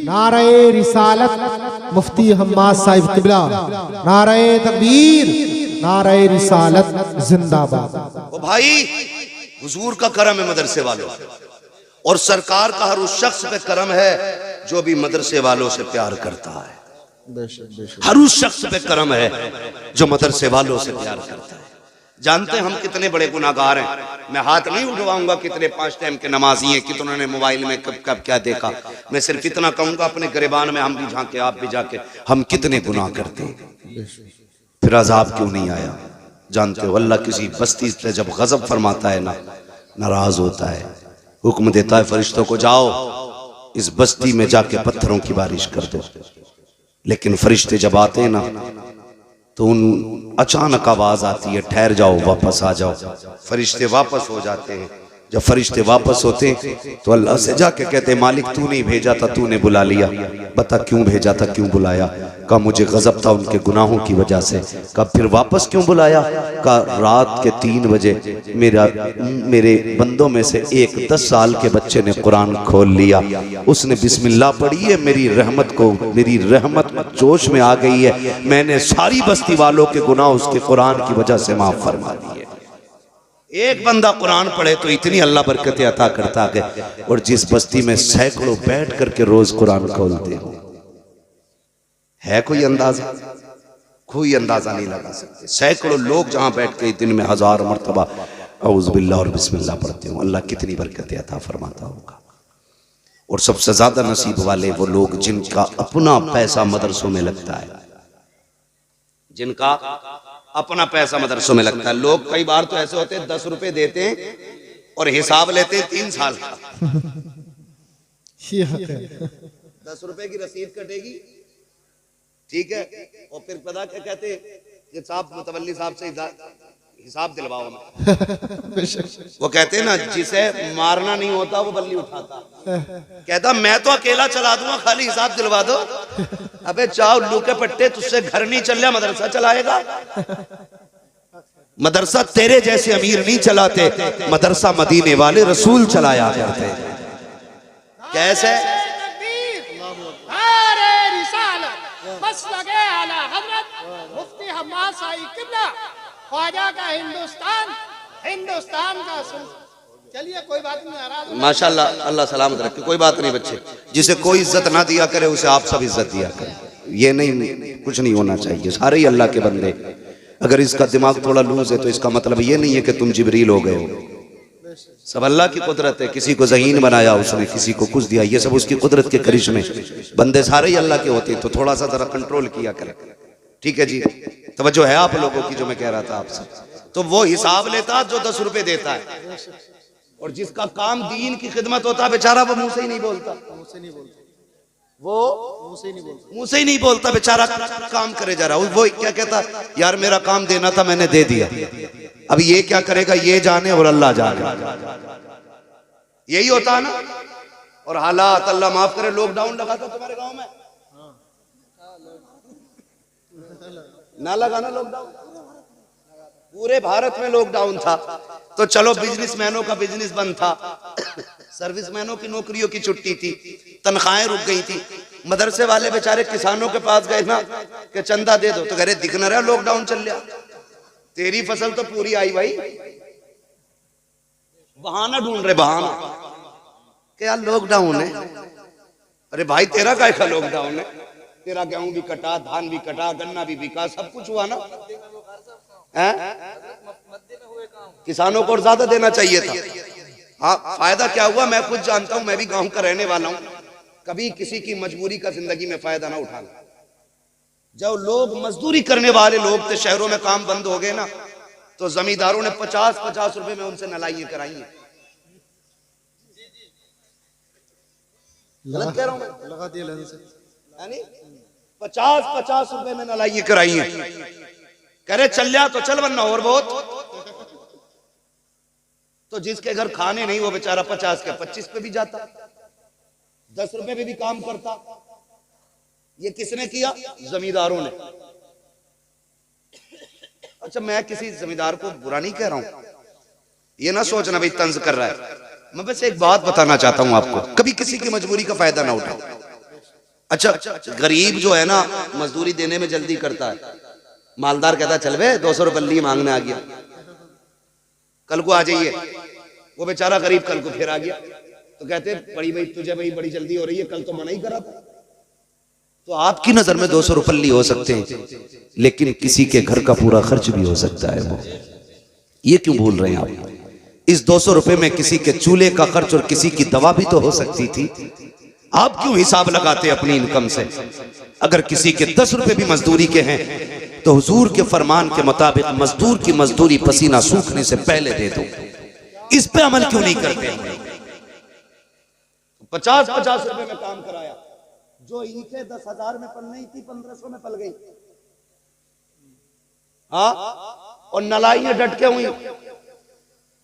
नारे रिसालत, मुफ्ती हम्माद साहिब किबला, नारे तकबीर, नारे रिसालत जिंदाबाद। ओ भाई, हुजूर का करम है मदरसे वालों, और सरकार का हर उस शख्स पे करम है जो भी मदरसे वालों से प्यार करता है। हर उस शख्स पे करम है जो मदरसे वालों से प्यार करता है। जानते हैं हम कितने बड़े गुनाहगार हैं। मैं हाथ नहीं उठवाऊंगा कितने 5 टाइम के नमाजी हैं, कितनों ने मोबाइल में कब कब क्या देखा। मैं सिर्फ इतना कहूंगा, अपने गिरबान में हम भी झांके, आप भी जाके, हम कितने गुनाह करते हैं, फिर अजाब क्यों नहीं आया? जानते हो, अल्लाह किसी बस्ती से जब गजब फरमाता है ना, नाराज होता है, हुक्म देता है फरिश्तों को, जाओ इस बस्ती में जाके पत्थरों की बारिश कर दो। लेकिन फरिश्ते जब आते हैं ना, तो उन अचानक आवाज आती है, ठहर जाओ, वापस आ जाओ। फरिश्ते वापस हो जाते हैं। जब फरिश्ते वापस होते तो अल्लाह से जाके कहते, मालिक तू नहीं भेजा था, तूने बुला लिया, बता क्यों भेजा था, क्यों बुलाया? कहा मुझे गजब था उनके गुनाहों की वजह से। कहा फिर वापस क्यों बुलाया? कहा रात के 3 बजे मेरे बंदों में से एक 10 साल के बच्चे ने कुरान खोल लिया, उसने बिस्मिल्लाह पढ़ी है, मेरी रहमत जोश में आ गई है, मैंने सारी बस्ती वालों के गुनाह उसके कुरान की वजह से माफ फरमा दिए। एक बंदा कुरान पढ़े तो इतनी अल्लाह बरकतें अता करता है, और जिस बस्ती में सैकड़ों बैठ करके रोज कुरान खोलते हो, है कोई अंदाजा? कोई अंदाजा नहीं लगा सकते। सैकड़ों लोग जहां बैठ के दिन में 1000 मरतबा औज़ बिल्लाह और बिस्मिल्लाह पढ़ते हो, अल्लाह कितनी बरकतें अता फरमाता होगा। और सबसे ज्यादा नसीब वाले वो लोग जिनका अपना पैसा मदरसों में लगता है, जिनका अपना पैसा मदरसों में लगता है। लोग कई बार तो ऐसे होते हैं 10 रुपए देते हैं और हिसाब लेते हैं 3 साल का। 10 रुपए की रसीद कटेगी, ठीक है, और फिर पता क्या कहते हैं, ये साहब मुतवल्ली साहब से हिसाब दिलवाओ हमें। वो कहते हैं ना, जिसे मारना नहीं होता वो बल्ली उठाता। कहता मैं तो अकेला चला दूंगा, खाली हिसाब दिलवा दो। अबे चाओ उल्लू के पट्टे, तुझसे घर नहीं चल रहा, मदरसा चलाएगा? मदरसा तेरे जैसे अमीर नहीं चलाते, मदरसा मदीने वाले रसूल चलाया करते। कैसे? बस लगे आला हजरत मुफ्ती हम्माद साई किबला ख्वाजा का हिंदुस्तान, हिंदुस्तान का चलिए कोई बात नहीं, नाराज माशाल्लाह, अल्लाह सलामत रखे। कोई बात नहीं बच्चे, जिसे कोई इज्जत ना दिया करे उसे आप सब इज्जत दिया करें। ये नहीं, कुछ नहीं होना चाहिए, सारे ही अल्लाह के बंदे। अगर इसका दिमाग थोड़ा लूज है तो इसका मतलब ये नहीं है कि तुम जिब्रील हो गए हो। सब अल्लाह की कुदरत है। किसी को ज़हीन बनाया उसने, किसी को कुछ दिया, ये सब उसकी कुदरत के करिश्मे। बंदे सारे ही अल्लाह के होते हैं, तो थोड़ा सा जरा कंट्रोल किया करें। ठीक है जी, तवज्जो है आप लोगों की जो मैं कह रहा था आपसे। तो वो हिसाब लेता जो 10 रुपए देता है, और जिसका काम दीन की खिदमत होता बेचारा वो मुंह से ही नहीं बोलता, वो मुंह से ही नहीं बोलता बेचारा, काम करे जा रहा। वो क्या कहता, यार मेरा काम देना था मैंने दे दिया, अब ये क्या करेगा ये जाने और अल्लाह जाने। यही होता है ना। और हालात अल्लाह माफ करे, लॉकडाउन लगा था तुम्हारे गांव में, ना लगा ना लॉकडाउन, पूरे भारत में लॉकडाउन था। तो चलो बिजनेसमैनों का बिजनेस बंद था, सर्विसमैनों की नौकरियों की छुट्टी थी, तनख्वाहें रुक गई थी। मदरसे वाले बेचारे किसानों के पास गए ना कि चंदा दे दो, तो कह रहे दिख न रहा लॉकडाउन चल रहा, तेरी फसल तो पूरी आई भाई, बहाना ढूंढ रहे, बहाना क्या लॉकडाउन है। अरे भाई तेरा काय का लॉकडाउन है, तेरा गेहूं भी कटा, धान भी कटा, गन्ना भी बिका, सब कुछ हुआ ना। किसानों को और ज्यादा देना चाहिए था। हाँ, फायदा क्या हुआ मैं खुद जानता हूं, मैं भी गांव का रहने वाला हूं। कभी किसी की मजबूरी का जिंदगी में फायदा ना उठाना। जब लोग मजदूरी करने वाले लोग थे, शहरों में काम बंद हो गए ना, तो जमींदारों ने 50-50 रुपए में उनसे नलाइयां कराई हैं। गलत कह रहा हूं मैं? लगा दिया 50-50 रुपए में नलाइयां कराई हैं। कह रहे चल जा तो चल, वरना और बहुत। तो जिसके घर खाने नहीं वो बेचारा 50 के 25 पे भी जाता, 10 रुपए पे भी काम करता। ये किसने किया? जमींदारों ने। अच्छा, मैं किसी जमींदार को बुरा नहीं कह रहा हूं, ये ना सोचना भाई तंज कर रहा है। मैं बस एक बात बताना चाहता हूं आपको, कभी किसी की मजबूरी का फायदा ना उठाओ। अच्छा, गरीब जो है ना मजदूरी देने में जल्दी करता है, मालदार कहता चल बे 200 रुपये मांगने आ गया, कल को आ जाइए। वो बेचारा गरीब कल को फिर आ गया, तो कहते बड़ी भाई तुझे भाई बड़ी जल्दी हो रही है, कल तो मना ही करा था। तो आपकी नजर में 200 रुपये हो सकते हैं, लेकिन किसी के घर का पूरा खर्च भी हो सकता है। वो ये क्यों भूल रहे हैं आप? इस 200 रुपए में किसी के चूल्हे का खर्च और किसी की दवा भी तो हो सकती थी। आप क्यों हिसाब लगाते अपनी इनकम से? अगर किसी के 10 रुपए भी मजदूरी के हैं तो हुजूर के फरमान के मुताबिक मजदूर की मजदूरी पसीना सूखने से पहले दे दो। इस पे अमल क्यों नहीं करते? 50-50 रुपए में काम कराया, जो ईंटें 10,000 में पल नहीं थी 1500 में पल गई। हाँ, और नलाइयां डट के हुई,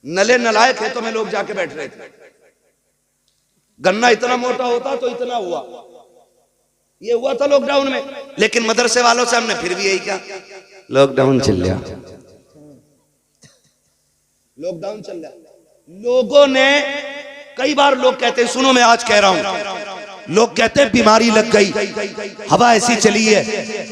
नले नलाए खेतों में लोग जाके बैठ रहे थे। गन्ना इतना मोटा होता तो इतना हुआ, ये हुआ था लॉकडाउन में। लेकिन मदरसे वालों से हमने फिर भी यही कहा, लॉकडाउन चल रहा, लॉकडाउन चल रहा। लोगों ने कई बार लोग कहते हैं, सुनो मैं आज कह रहा हूं, लोग कहते हैं बीमारी लग गई, हवा ऐसी चली है,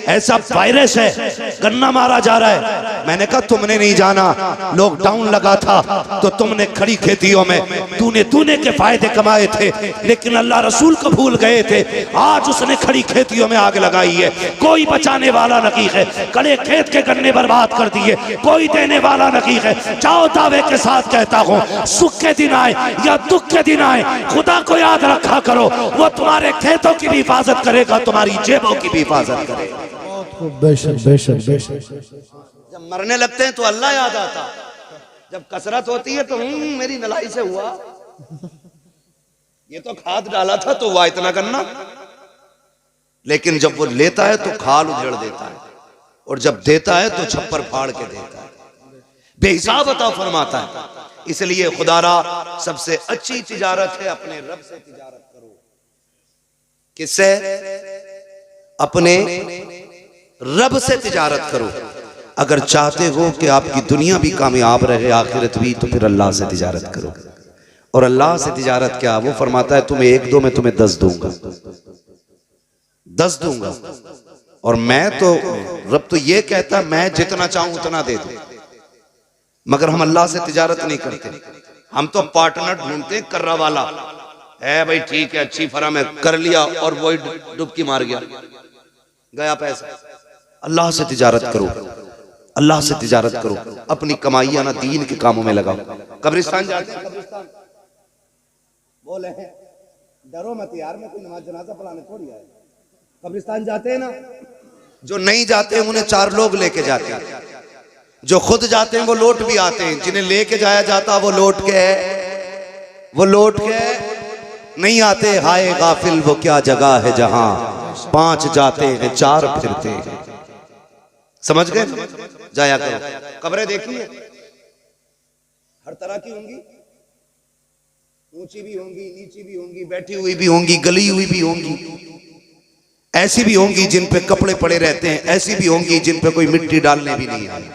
ऐसा वायरस है, गन्ना मारा जा रहा है। मैंने कहा तुमने नहीं जाना, लॉकडाउन लगा था तो तुमने खड़ी खेतियों में तूने के फायदे कमाए थे, लेकिन अल्लाह रसूल को भूल गए थे। आज उसने खड़ी खेतियों में आग लगाई है, कोई बचाने वाला नहीं है। कड़े खेत के गन्ने बर्बाद कर दिए, कोई देने वाला नहीं है। जाओ दावे के साथ कहता हूँ, सुख के दिन आए या दुख के दिन आए, खुदा को याद रखा करो, वो तुम्हारे खेतों की भी हिफाजत करेगा, तुम्हारी जेबों की भी हिफाजत करेगा। बेशक बेशक बेशक। जब मरने लगते हैं तो अल्लाह याद आता, जब कसरत होती है तो मेरी नलाई से हुआ, ये तो खाद डाला था तो हुआ इतना गन्ना। लेकिन जब वो लेता है तो खाल उधेड़ देता है, और जब देता है तो छप्पर फाड़ के देता है, बेहिसाब अता फरमाता है। इसलिए खुदारा सबसे अच्छी तिजारत है अपने रब से तिजारत करो। किससे? अपने रब से तिजारत करो। अगर चाहते हो कि आपकी दुनिया भी कामयाब रहे, आखिरत भी, तो फिर अल्लाह से तिजारत करो। और अल्लाह से तिजारत क्या? वो फरमाता है तुम्हें 1 दो मैं तुम्हें 10 दूंगा, 10 दूंगा। और मैं तो, रब तो ये कहता मैं जितना चाहूं उतना दे दूं, मगर हम अल्लाह से तिजारत नहीं करते। हम तो पार्टनर ढूंढते हैं, कर्रा वाला है भाई, ठीक है अच्छी फर्म है, कर लिया और वही डुबकी मार गया पैसा। अल्लाह से तिजारत करो, अल्लाह से तिजारत करो, अपनी कमाइयां ना दीन के कामों में लगाओ। कब्रिस्तान जाते हैं, कब्रिस्तान बोले हैं डरो मत यार, मैं कोई नमाज जनाजा पढ़ाने थोड़ी आया। कब्रिस्तान जाते हैं ना, जो नहीं जाते हैं उन्हें 4 लोग लेके जाते हैं, जो खुद जाते हैं वो लौट भी आते हैं, जिन्हें लेके जाया जाता वो लौट के नहीं आते। हाय गाफिल वो क्या जगह है जहां 5 जाते हैं 4 फिरते हैं। समझ गए? जाया करो। कब्रें देखिए हर तरह की होंगी, ऊंची भी होंगी, नीची भी होंगी, बैठी हुई भी होंगी, गली हुई भी होंगी, ऐसी भी होंगी जिन पे कपड़े पड़े रहते हैं, ऐसी भी होंगी जिन पे कोई मिट्टी डालने भी नहीं आई।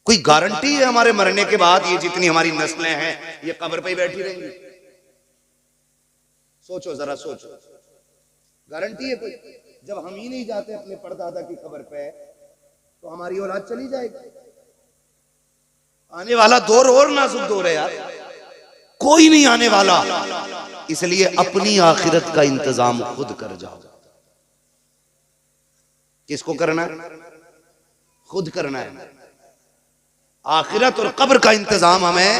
कोई गारंटी है हमारे मरने के बाद ये जितनी हमारी नस्लें हैं ये कब्र पे ही बैठी रहेंगी? सोचो जरा, सोचो, गारंटी है कोई? जब हम ही नहीं जाते अपने परदादा की कब्र पे तो हमारी औलाद चली जाएगी। आने वाला दौर और नाजुक दौर है यार, कोई नहीं आने वाला, इसलिए अपनी आखिरत का इंतजाम खुद कर जाओ। किसको करना है? खुद करना है। आखिरत और कब्र का इंतजाम हमें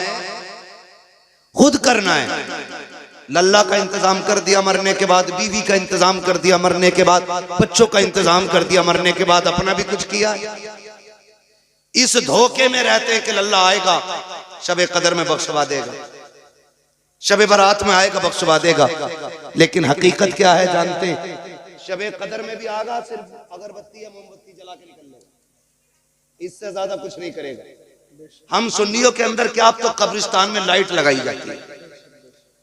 खुद करना है। लल्ला का इंतजाम कर दिया मरने के बाद, बीवी का इंतजाम कर दिया मरने के बाद, बच्चों का इंतजाम कर दिया मरने के बाद, अपना भी कुछ किया? इस धोखे में रहते हैं कि लल्ला आएगा शबे कदर में बख्शवा देगा, शबे बरात में आएगा बख्शवा देगा, लेकिन हकीकत क्या है जानते हैं? शबे कदर में भी आगा सिर्फ अगरबत्ती या मोमबत्ती जला के निकल लेगा, इससे ज्यादा कुछ नहीं करेगा। हम सुन्नियों के अंदर क्या, अब तो कब्रिस्तान में लाइट लगाई जाती है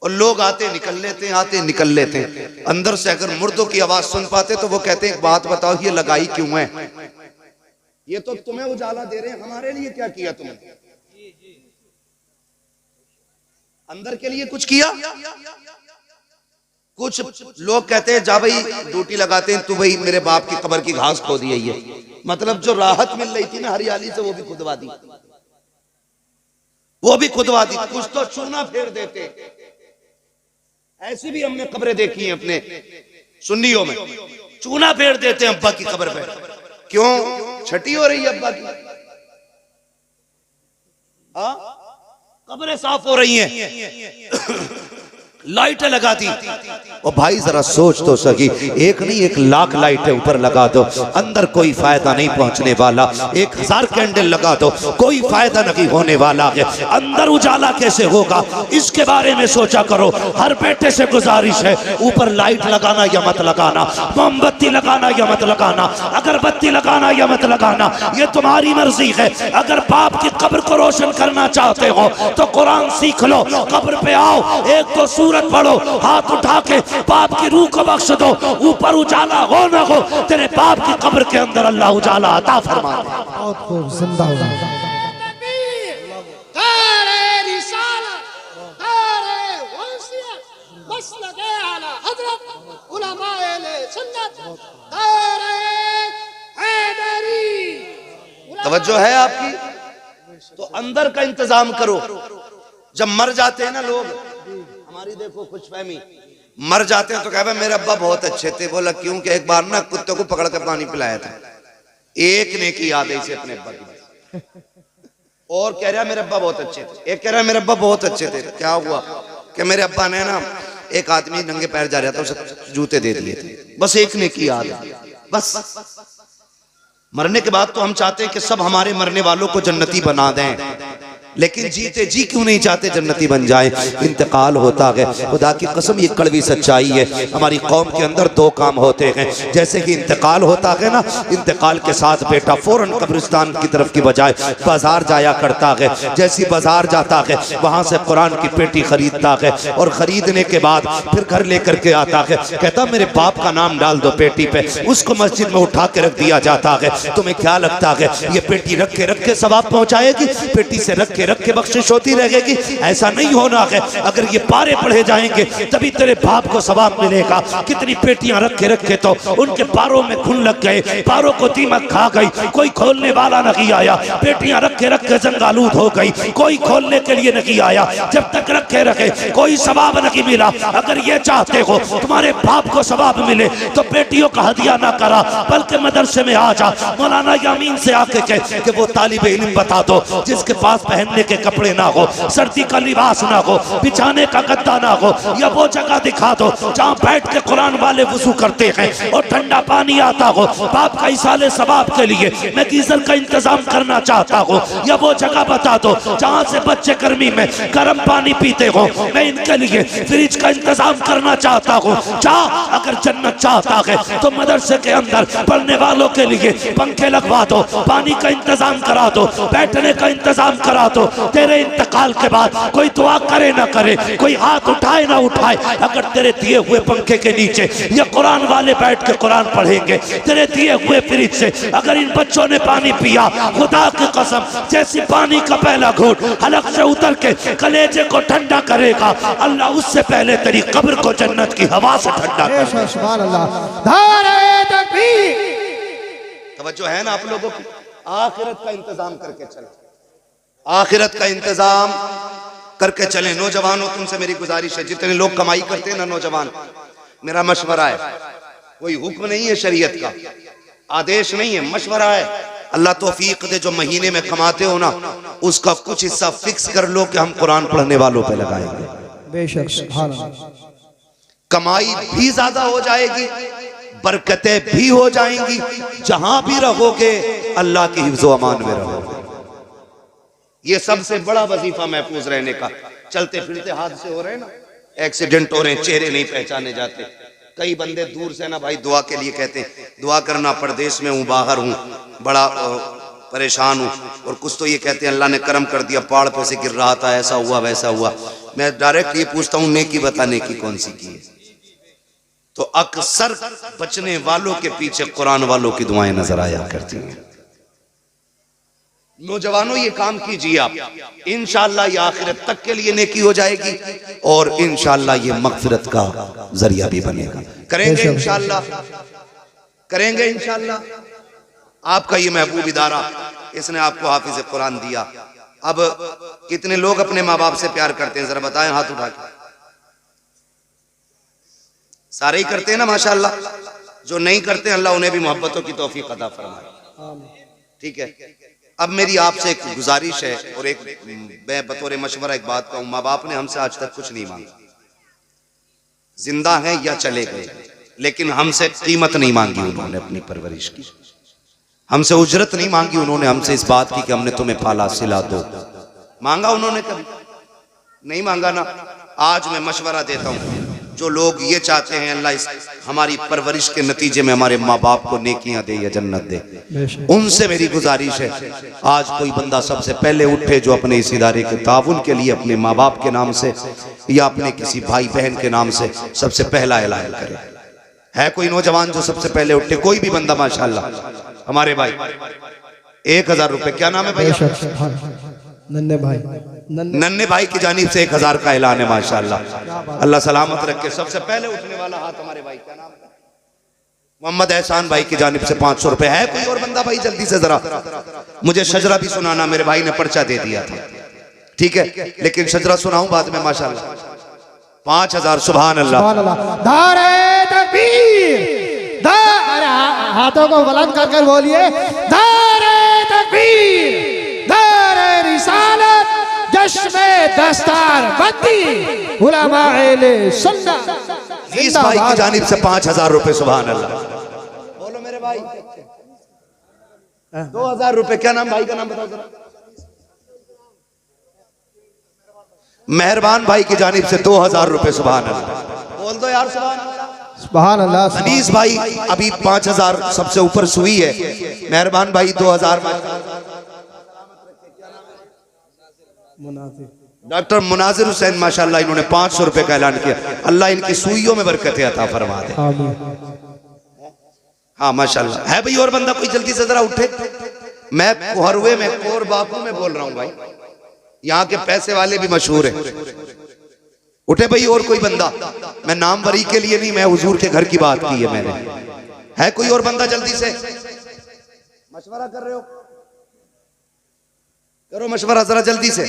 और लोग आते निकल लेते हैं, आते निकल लेते हैं। अंदर से अगर मुर्दों की आवाज सुन पाते तो वो कहते हैं एक बात बताओ ये लगाई क्यों है? ये तो तुम्हें उजाला दे रहे हैं, हमारे लिए क्या किया तुमने? अंदर के लिए कुछ किया? कुछ लोग कहते हैं जा भाई ड्यूटी लगाते हैं, तू भाई मेरे बाप की कब्र की घास खो दी है ये, मतलब जो राहत मिल रही थी ना हरियाली से वो भी खुदवा दी, वो भी खुदवा दी। कुछ तो चूना फेर देते। ऐसी भी हमने कब्रें देखी हैं अपने सुन्नियों में, चूना फेर देते हैं अब्बा की कब्र पे। क्यों? छठी हो रही है अब्बा की, कब्रें साफ हो रही हैं, लाइटें लगा दी। और भाई जरा सोच तो सही, एक नहीं 1 लाख लाइटें ऊपर लगा दो, अंदर कोई फायदा नहीं पहुंचने वाला। 1000 कैंडल लगा दो, कोई फायदा नहीं होने वाला है। अंदर उजाला कैसे होगा इसके बारे में सोचा करो। हर बेटे से गुजारिश है, ऊपर लाइट लगाना या मत लगाना, मोमबत्ती लगाना या मत लगाना, अगरबत्ती लगाना या मत लगाना, ये तुम्हारी मर्जी है। अगर बाप की कब्र को रोशन करना चाहते हो तो कुरान सीख लो, कब्र पे आओ, एक तो सूरत पढ़ो, हाथ उठा के बाप की रूह को बख्श दो। ऊपर उजाला हो ना हो, तेरे बाप की कब्र के अंदर अल्लाह उजाला अता फरमा दे। बहुत खूब, जिंदाबाद। तवज्जो है आपकी? तो अंदर का इंतजाम करो। जब मर जाते हैं ना लोग, हमारी देखो खुशफहमी, मर जाते हैं तो कह मेरे अब्बा बहुत अच्छे थे। बोला क्यों? कि एक बार ना कुत्ते को पकड़ कर पानी पिलाया था। एक ने की याद है इसे अपने अब्बा की, और कह रहा मेरे अब्बा बहुत अच्छे थे। एक कह रहा मेरे अब्बा बहुत अच्छे थे। क्या हुआ? कि मेरे अब्बा ने ना, एक आदमी नंगे पैर जा रहा था, उसे जूते दे दिए थे। बस एक ने की याद है। बस मरने के बाद तो हम चाहते हैं कि सब हमारे मरने वालों को जन्नती बना दें, लेकिन जीते जी क्यों नहीं चाहते जन्नती बन जाए? इंतकाल होता है, खुदा की कसम ये कड़वी सच्चाई है। हमारी कौम के अंदर 2 काम होते हैं। जैसे कि इंतकाल होता है ना, इंतकाल के साथ बेटा फौरन कब्रिस्तान की तरफ की बजाय बाजार जाया करता है। जैसी बाजार जाता है वहां से कुरान की पेटी खरीदता है, और खरीदने के बाद फिर घर लेकर के आता है। कहता मेरे बाप का नाम डाल दो पेटी पे, उसको मस्जिद में उठा के रख दिया जाता है। तुम्हें क्या लगता है ये पेटी रख के सवाब पहुंचाएगी? पेटी से रख रखे रखे बख्शिश होती रहेगी। ऐसा नहीं होना है, अगर ये पारे पढ़े जाएंगे तभी तेरे बाप को सवाब मिलेगा। कितनी पेटियां रखे रखे तो उनके पारों में खून लग गए, पारों को दीमक खा गई, कोई खोलने वाला नहीं आया। पेटियां रखे रखे जंगालूद हो गई, कोई खोलने के लिए नहीं आया। जब तक रखे रखे कोई सवाब नहीं मिला। अगर ये चाहते हो तुम्हारे बाप को सवाब मिले तो पेटियों का हदिया ना करा, बल्कि मदरसे में आ जा। मौलाना यामीन से आके कह कि वो तालिब इल्म बता दो जिसके पास पहनने के कपड़े ना हो, सर्दी का लिबास ना हो, बिछाने का गद्दा ना हो, या वो जगह दिखा दो जहाँ बैठ के कुरान वाले वुजू करते हैं और ठंडा पानी आता हो। बाप का इसाले सवाब के लिए मैं गीजर का इंतजाम करना चाहता हूँ, या वो जगह बता दो जहाँ से बच्चे गर्मी में गर्म पानी पीते हो। मैं इनके लिए फ्रिज का इंतजाम करना चाहता हूँ। अगर जन्नत चाहता है तो मदरसे के अंदर पढ़ने वालों के लिए पंखे लगवा दो, पानी का इंतजाम करा दो, बैठने का इंतजाम करा दो। तेरे इंतकाल के बाद कोई दुआ करे ना करे, कोई हाथ उठाए ना उठाए, अगर तेरे दिए हुए पंखे के नीचे ये कुरान वाले बैठ के कुरान पढ़ेंगे, तेरे दिए हुए फ्रिज से अगर इन बच्चों ने पानी पिया, खुदा की कसम जैसी पानी का पहला घूंट हलक से उतर के कलेजे को ठंडा करेगा, अल्लाह उससे पहले तेरी कब्र को जन्नत की हवा से ठंडा करेगा। सुभान अल्लाह। नारे तकबीर। तवज्जो है ना आप लोगों की? आखिरत का इंतजाम करके चले, आखिरत का इंतजाम करके चले। नौजवानों तुमसे मेरी गुजारिश है, जितने लोग कमाई करते हैं ना नौजवान, मेरा मशवरा है, कोई हुक्म नहीं है शरीयत का, आदेश नहीं है, मशवरा है। अल्लाह तौफीक दे, जो महीने में कमाते हो ना उसका कुछ हिस्सा फिक्स कर लो कि हम कुरान पढ़ने वालों पे लगाएंगे। बेशक सुभान अल्लाह। कमाई भी ज्यादा हो जाएगी, बरकतें भी हो जाएंगी, जहां भी रहोगे अल्लाह की हिफ्ज़ो अमान में रहोगे। ये सबसे बड़ा वजीफा महफूज रहने का। चलते फिरते हादसे हो रहे हैं ना, एक्सीडेंट हो रहे हैं, चेहरे नहीं पहचाने जाते। कई बंदे दूर से ना भाई दुआ के लिए कहते हैं, दुआ करना, परदेश में हूँ, बाहर हूँ, बड़ा परेशान हूँ, और कुछ तो ये कहते हैं अल्लाह ने करम कर दिया, पहाड़ पे से गिर रहा था, ऐसा हुआ वैसा हुआ। मैं डायरेक्ट ये पूछता हूँ, नेकी बताने की कौन सी की है? तो अक्सर बचने वालों के पीछे कुरान वालों की दुआएं नजर आया करती हैं। नौजवानों ये काम कीजिए आप, इंशाअल्लाह ये आखिरत तक के लिए नेकी हो जाएगी और इंशाअल्लाह ये मगफिरत का जरिया भी बनेगा। करेंगे इंशाअल्लाह, करेंगे इंशाअल्लाह। आपका ये महबूब इदारा, इसने आपको हाफिज कुरान दिया। अब कितने लोग अपने माँ बाप से प्यार करते हैं, जरा बताएं हाथ उठा के। सारे ही करते हैं ना माशाअल्लाह। जो नहीं करते अल्लाह उन्हें भी मोहब्बतों की तौफीक अता फरमाए। ठीक है, अब मेरी आपसे एक गुजारिश है और एक मैं बतौर मशवरा एक बात कहूं। माँ बाप ने हमसे आज तक कुछ नहीं मांगा, जिंदा हैं या चले गए, लेकिन हमसे कीमत नहीं मांगी उन्होंने अपनी परवरिश की, हमसे उजरत नहीं मांगी उन्होंने हमसे इस बात की कि हमने तुम्हें पाला सिला दो। मांगा उन्होंने? कभी नहीं मांगा ना। आज मैं मशवरा देता हूं, जो लोग ये चाहते हैं अल्लाह इस हमारी परवरिश के नतीजे में हमारे माँ बाप को नेकियां दे या जन्नत दे, उनसे मेरी गुजारिश है आज कोई बंदा सबसे पहले उठे जो अपने इस इदारे के ताउन के लिए अपने माँ बाप के नाम से या अपने किसी भाई बहन के नाम से सबसे पहला ऐलान करे। है कोई नौजवान जो सबसे पहले उठे? कोई भी बंदा माशाल्लाह। हमारे भाई 1000 रुपए, क्या नाम है भैया? नन्हे भाई, नन्हे भाई की जानिब से 1000 का ऐलान है माशाल्लाह। अल्लाह सलामत रखे। सबसे पहले उठने वाला हाथ हमारे भाई, क्या नाम है? मोहम्मद एहसान भाई की जानिब से 500 रुपए। है कोई और बंदा भाई? जल्दी से जरा मुझे शजरा भी सुनाना, मेरे भाई ने पर्चा दे दिया था। ठीक है, लेकिन शजरा सुनाऊं बाद में माशाल्लाह। 5000। सुभान अल्लाह। नारे तकबीर। हाथों को बुलंद कर बोलिए, नारे तकबीर, नारे रिसालत, जश्न दस्तार बंदी उलमा अहले सुन्नत। इस भाई की जानिब से 5000 रुपए। सुभान अल्लाह। बोलो मेरे भाई। 2000 रुपए। क्या नाम भाई का? नाम बताओ जरा। मेहरबान भाई की जानिब से 2000 रुपए। सुभान अल्लाह। बोल दो यार सुभान अल्लाह। सुभान अल्लाह। अनीस भाई अभी 5000 सबसे ऊपर सुई है। मेहरबान भाई 2000। डॉक्टर मुनाजिर हुसैन माशाल्लाह इन्होंने 500 रुपए का ऐलान किया। अल्लाह इनकी सुइयों में बरकतें अता फरमा दे। हाँ माशाल्लाह। है भाई और बंदा कोई? जल्दी से जरा उठे। मैं कोहरुए में कोर बापू में बोल रहा हूँ भाई। यहाँ के पैसे वाले भी मशहूर हैं। उठे भाई और कोई बंदा, मैं नाम वरी के लिए नहीं, मैं हुजूर के घर की बात की है मैंने। है कोई और बंदा? जल्दी से मशवरा कर रहे हो, करो मशवरा जरा जल्दी से।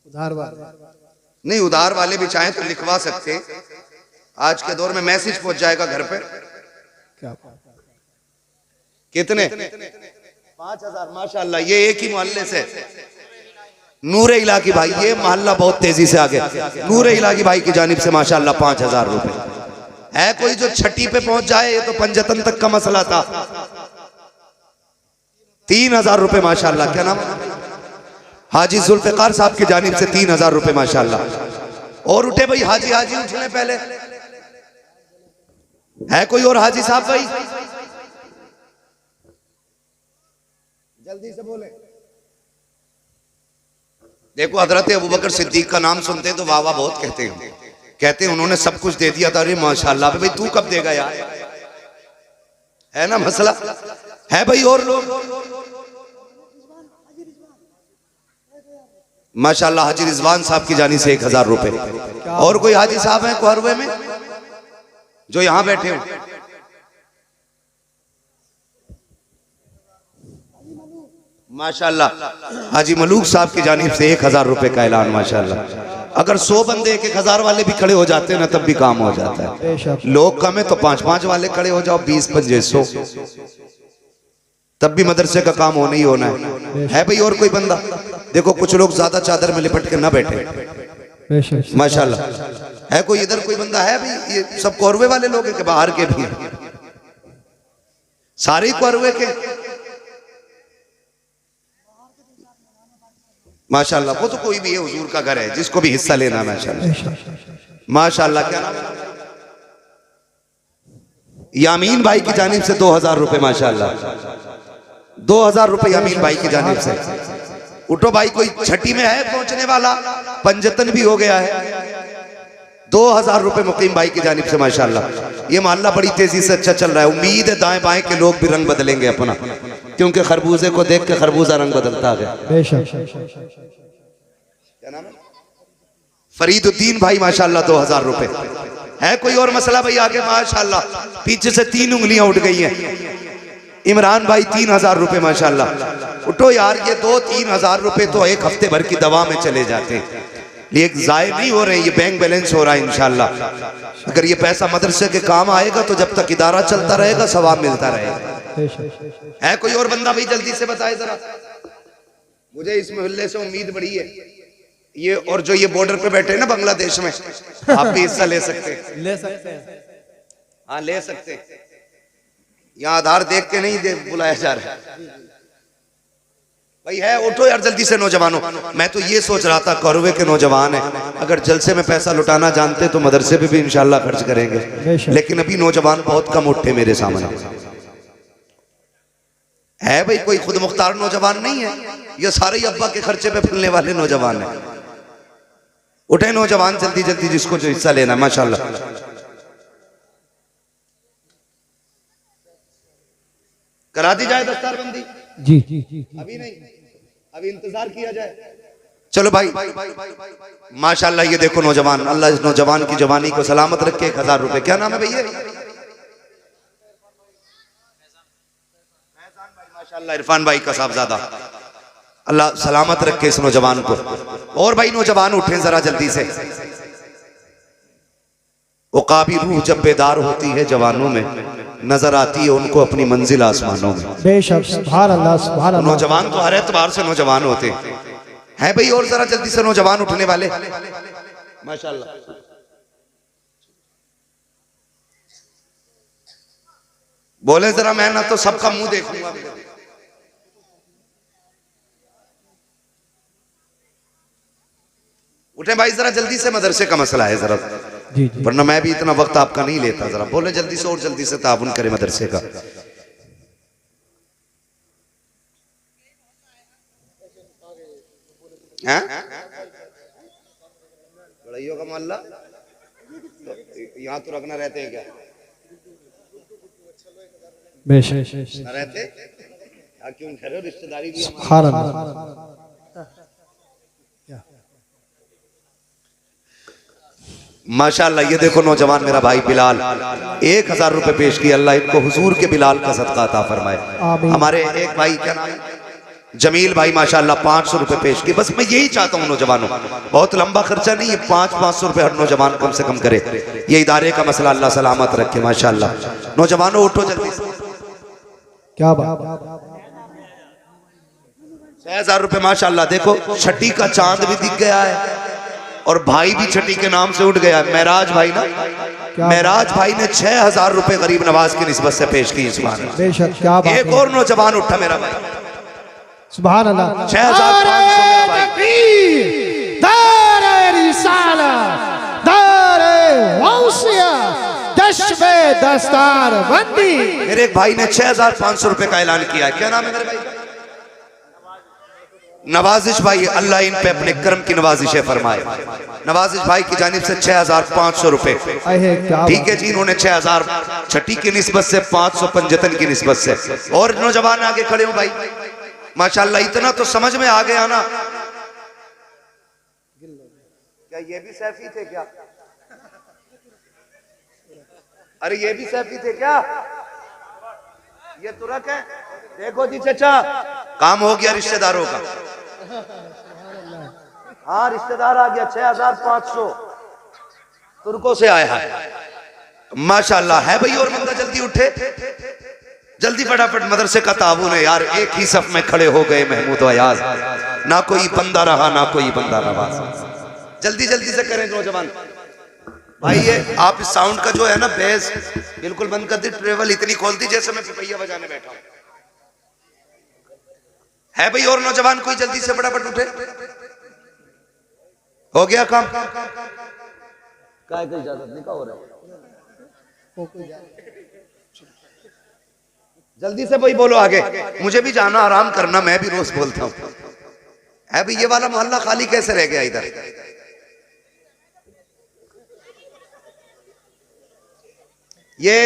उधार वाले नहीं, उधार वाले भी चाहें तो लिखवा सकते हैं। आज के दौर में मैसेज पहुंच जाएगा घर पे। क्या कितने? 5000 माशाल्लाह। ये एक ही मोहल्ले से नूरे इलाकी भाई, ये मोहल्ला बहुत तेजी से आगे, नूरे इलाकी भाई की जानिब से माशाल्लाह 5000 रुपए। है कोई जो छठी पे पहुंच जाए? ये तो पंजतन तक का मसला था। 3000 रुपए माशाल्लाह। क्या नाम? हाजी जुल्फिकार साहब की जानिब से 3000 रुपए माशाल्लाह। और उठे भाई हाजी, हाजी उठने पहले। है कोई और हाजी साहब भाई? जल्दी से बोले। देखो हजरत अबू बकर सिद्दीक का नाम सुनते हैं तो वाह वाह बहुत कहते हैं, कहते हैं उन्होंने सब कुछ दे दिया था। अरे माशाल्लाह भाई, तू कब देगा यार? है ना मसला? है भाई और लोग? माशाल्लाह हाजी रिजवान साहब की जानी से 1000 रुपए। और कोई हाजी साहब हैं कोहरवे में जो यहां बैठे हो? माशाल्लाह हाजी मलूक साहब की जानिब से 1000 रुपए का ऐलान माशाल्लाह। अगर 100 बंदे 1000 वाले भी खड़े हो जाते हैं ना तब भी काम हो जाता है। लोग कम है तो 5-5 वाले खड़े हो जाओ, 20-25-100, तब भी मदरसे का काम होना ही होना है भाई। और कोई बंदा? देखो कुछ लोग ज्यादा चादर में लिपट के ना बैठे माशाल्लाह। है कोई इधर कोई बंदा? है भाई? ये सब कोरवे वाले लोग हैं कि बाहर के भी? सारे कोरवे के माशाल्लाह। वो तो कोई भी है, हुजूर का घर है, जिसको भी हिस्सा लेना माशाल्लाह माशाल्लाह। क्या नाम? यामीन भाई की जानिब से 2000 रुपए माशाल्लाह। 2000 रुपए यामीन भाई की जानिब से। उठो भाई, कोई छठी में है पहुंचने वाला? पंजतन भी हो गया है। 2000 रुपए मुकीम भाई की जानिब से माशाल्लाह। ये मोहल्ला बड़ी तेजी से अच्छा चल रहा है। उम्मीद है दाएं बाएं के लोग भी रंग बदलेंगे अपना, क्योंकि खरबूजे को देख के खरबूजा रंग बदलता है। क्या नाम है? फरीदुद्दीन भाई माशाल्लाह 2000 रुपए। है कोई और मसला भाई आगे? माशाल्लाह पीछे से 3 उंगलियां उठ गई हैं। इमरान भाई 3000 रुपए माशाल्लाह। उठो यार, ये 2-3 हजार रुपए तो एक हफ्ते भर की दवा में चले जाते हैं, ये जाय नहीं हो रहे, ये बैंक बैलेंस हो रहा है इंशाल्लाह। अगर ये पैसा मदरसे के काम आएगा तो जब तक इदारा चलता रहेगा सवाब मिलता रहेगा। है कोई और बंदा भाई? जल्दी से बताए जरा, मुझे इस मोहल्ले से उम्मीद बड़ी है। ये और जो ये बॉर्डर पे बैठे हैं ना बांग्लादेश में, आप भी हिस्सा ले सकते हैं। हाँ ले सकते हैं। यहाँ आधार देख के नहीं बुलाया जा रहा है भाई। है उठो यार जल्दी से नौजवानों। मैं तो ये सोच रहा था कौरवे के नौजवान है, अगर जलसे में पैसा लुटाना जानते तो मदरसे पे भी इंशाल्लाह खर्च करेंगे, लेकिन अभी नौजवान बहुत कम उठे मेरे सामने। है भाई कोई खुद मुख्तार नौजवान नहीं है, ये सारे ही अब्बा के खर्चे पे फुलने वाले नौजवान है। उठे नौजवान जल्दी जल्दी, जिसको जो हिस्सा लेना माशाल्लाह। करा दी जाए दस्तारबंदी? जी अभी नहीं, अभी इंतजार किया जाए। चलो भाई माशाल्लाह। ये देखो नौजवान, अल्लाह इस नौजवान की जवानी को सलामत रखे। 1000 रुपए। क्या नाम है भैया? माशाल्लाह इरफान भाई का साहबजादा, अल्लाह सलामत रखे इस नौजवान को। और भाई नौजवान उठे जरा जल्दी से। उकाबी रूह जब बेदार होती है जवानों में, नजर आती है उनको अपनी मंजिल आसमानों में। बेशक सुभान अल्लाह सुभान अल्लाह। नौजवान तो हर एतबार से नौजवान होते हैं भाई। और जरा जल्दी से नौजवान उठने वाले माशाल्लाह। बोले जरा, मैं ना तो सबका मुंह देखूंगा। उठे भाई जरा जल्दी से, मदरसे का मसला है जरा, वरना मैं भी इतना वक्त आपका नहीं लेता। जरा बोले जल्दी से, और जल्दी से ताबुन करे मदरसे का। बड़ाइयों का मोहल्ला तो यहाँ तो रखना रहते हैं क्या? न रहते? क्यों कह रहे हो? रिश्तेदारी भी माशाअल्लाह। ये देखो नौजवान मेरा भाई बिलाल 1000 रुपए पेश किए। अल्लाह इनको हुजूर के बिलाल का सदका अता फरमाए। हमारे एक भाई क्या नाम है, जमील भाई, माशाअल्लाह 500 रुपए पेश किए। बस मैं यही चाहता हूँ नौजवानों, बहुत लंबा खर्चा नहीं है, 500 रुपए हर नौजवान कम से कम करे। ये इदारे का मसला अल्लाह सलामत रखे माशाअल्लाह। नौजवानों उठो जल्दी से। क्या बात। 6000 रुपए माशाअल्लाह। देखो छठी का चांद भी दिख गया है और भाई भी छठी के नाम से उठ गया है। महराज भाई ना, महराज भाई ने 6000 रुपए गरीब नवाज की निस्बत से पेश किए। सुभान अल्लाह। बेशक क्या बात। एक और नौजवान उठा मेरा भाई, सुभान अल्लाह। 6500 भाई। दस्तार बंदी। मेरे एक भाई ने 6500 रुपए का ऐलान किया है। क्या नाम है मेरे भाई का? नवाजिश भाई। अल्लाह इन पे अपने कर्म की नवाजिशें फरमाए। नवाजिश भाई की जानिब से 6500 रुपए। ठीक है जी, इन्होंने 6000 छठी की निस्बत से, 500 पंजतन की निस्बत से। और नौजवान आगे खड़े हो भाई माशाअल्लाह। इतना तो समझ में आ गया ना। क्या ये भी सैफी थे क्या? अरे ये भी सैफी थे क्या? ये तुरक है। देखो जी चचा, काम हो गया रिश्तेदारों का। हाँ रिश्तेदार आ गया। 6500 तुर्कों से आया है माशाअल्लाह। है भाई और बंदा जल्दी उठे, जल्दी फटाफट। मदरसे का ताबून है यार। एक ही सफ में खड़े हो गए महमूद अयाज। ना कोई बंदा रहा ना कोई बंदा नवाज। जल्दी जल्दी से करें नौजवान भाई। ये आप इस साउंड का जो है ना बेस बिल्कुल बंद कर दी। ट्रेवल इतनी खोल दी जैसे मैं पिपैया बजाने बैठा हूं। है भाई और नौजवान कोई जल्दी से फटाफट उठे। हो गया काम। काय की इजाजत नहीं का हो रहा है। जल्दी से भाई बोलो आगे। मुझे भी जाना आराम करना, मैं भी रोज बोलता हूं। है भाई ये वाला मोहल्ला खाली कैसे रह गया इधर? ये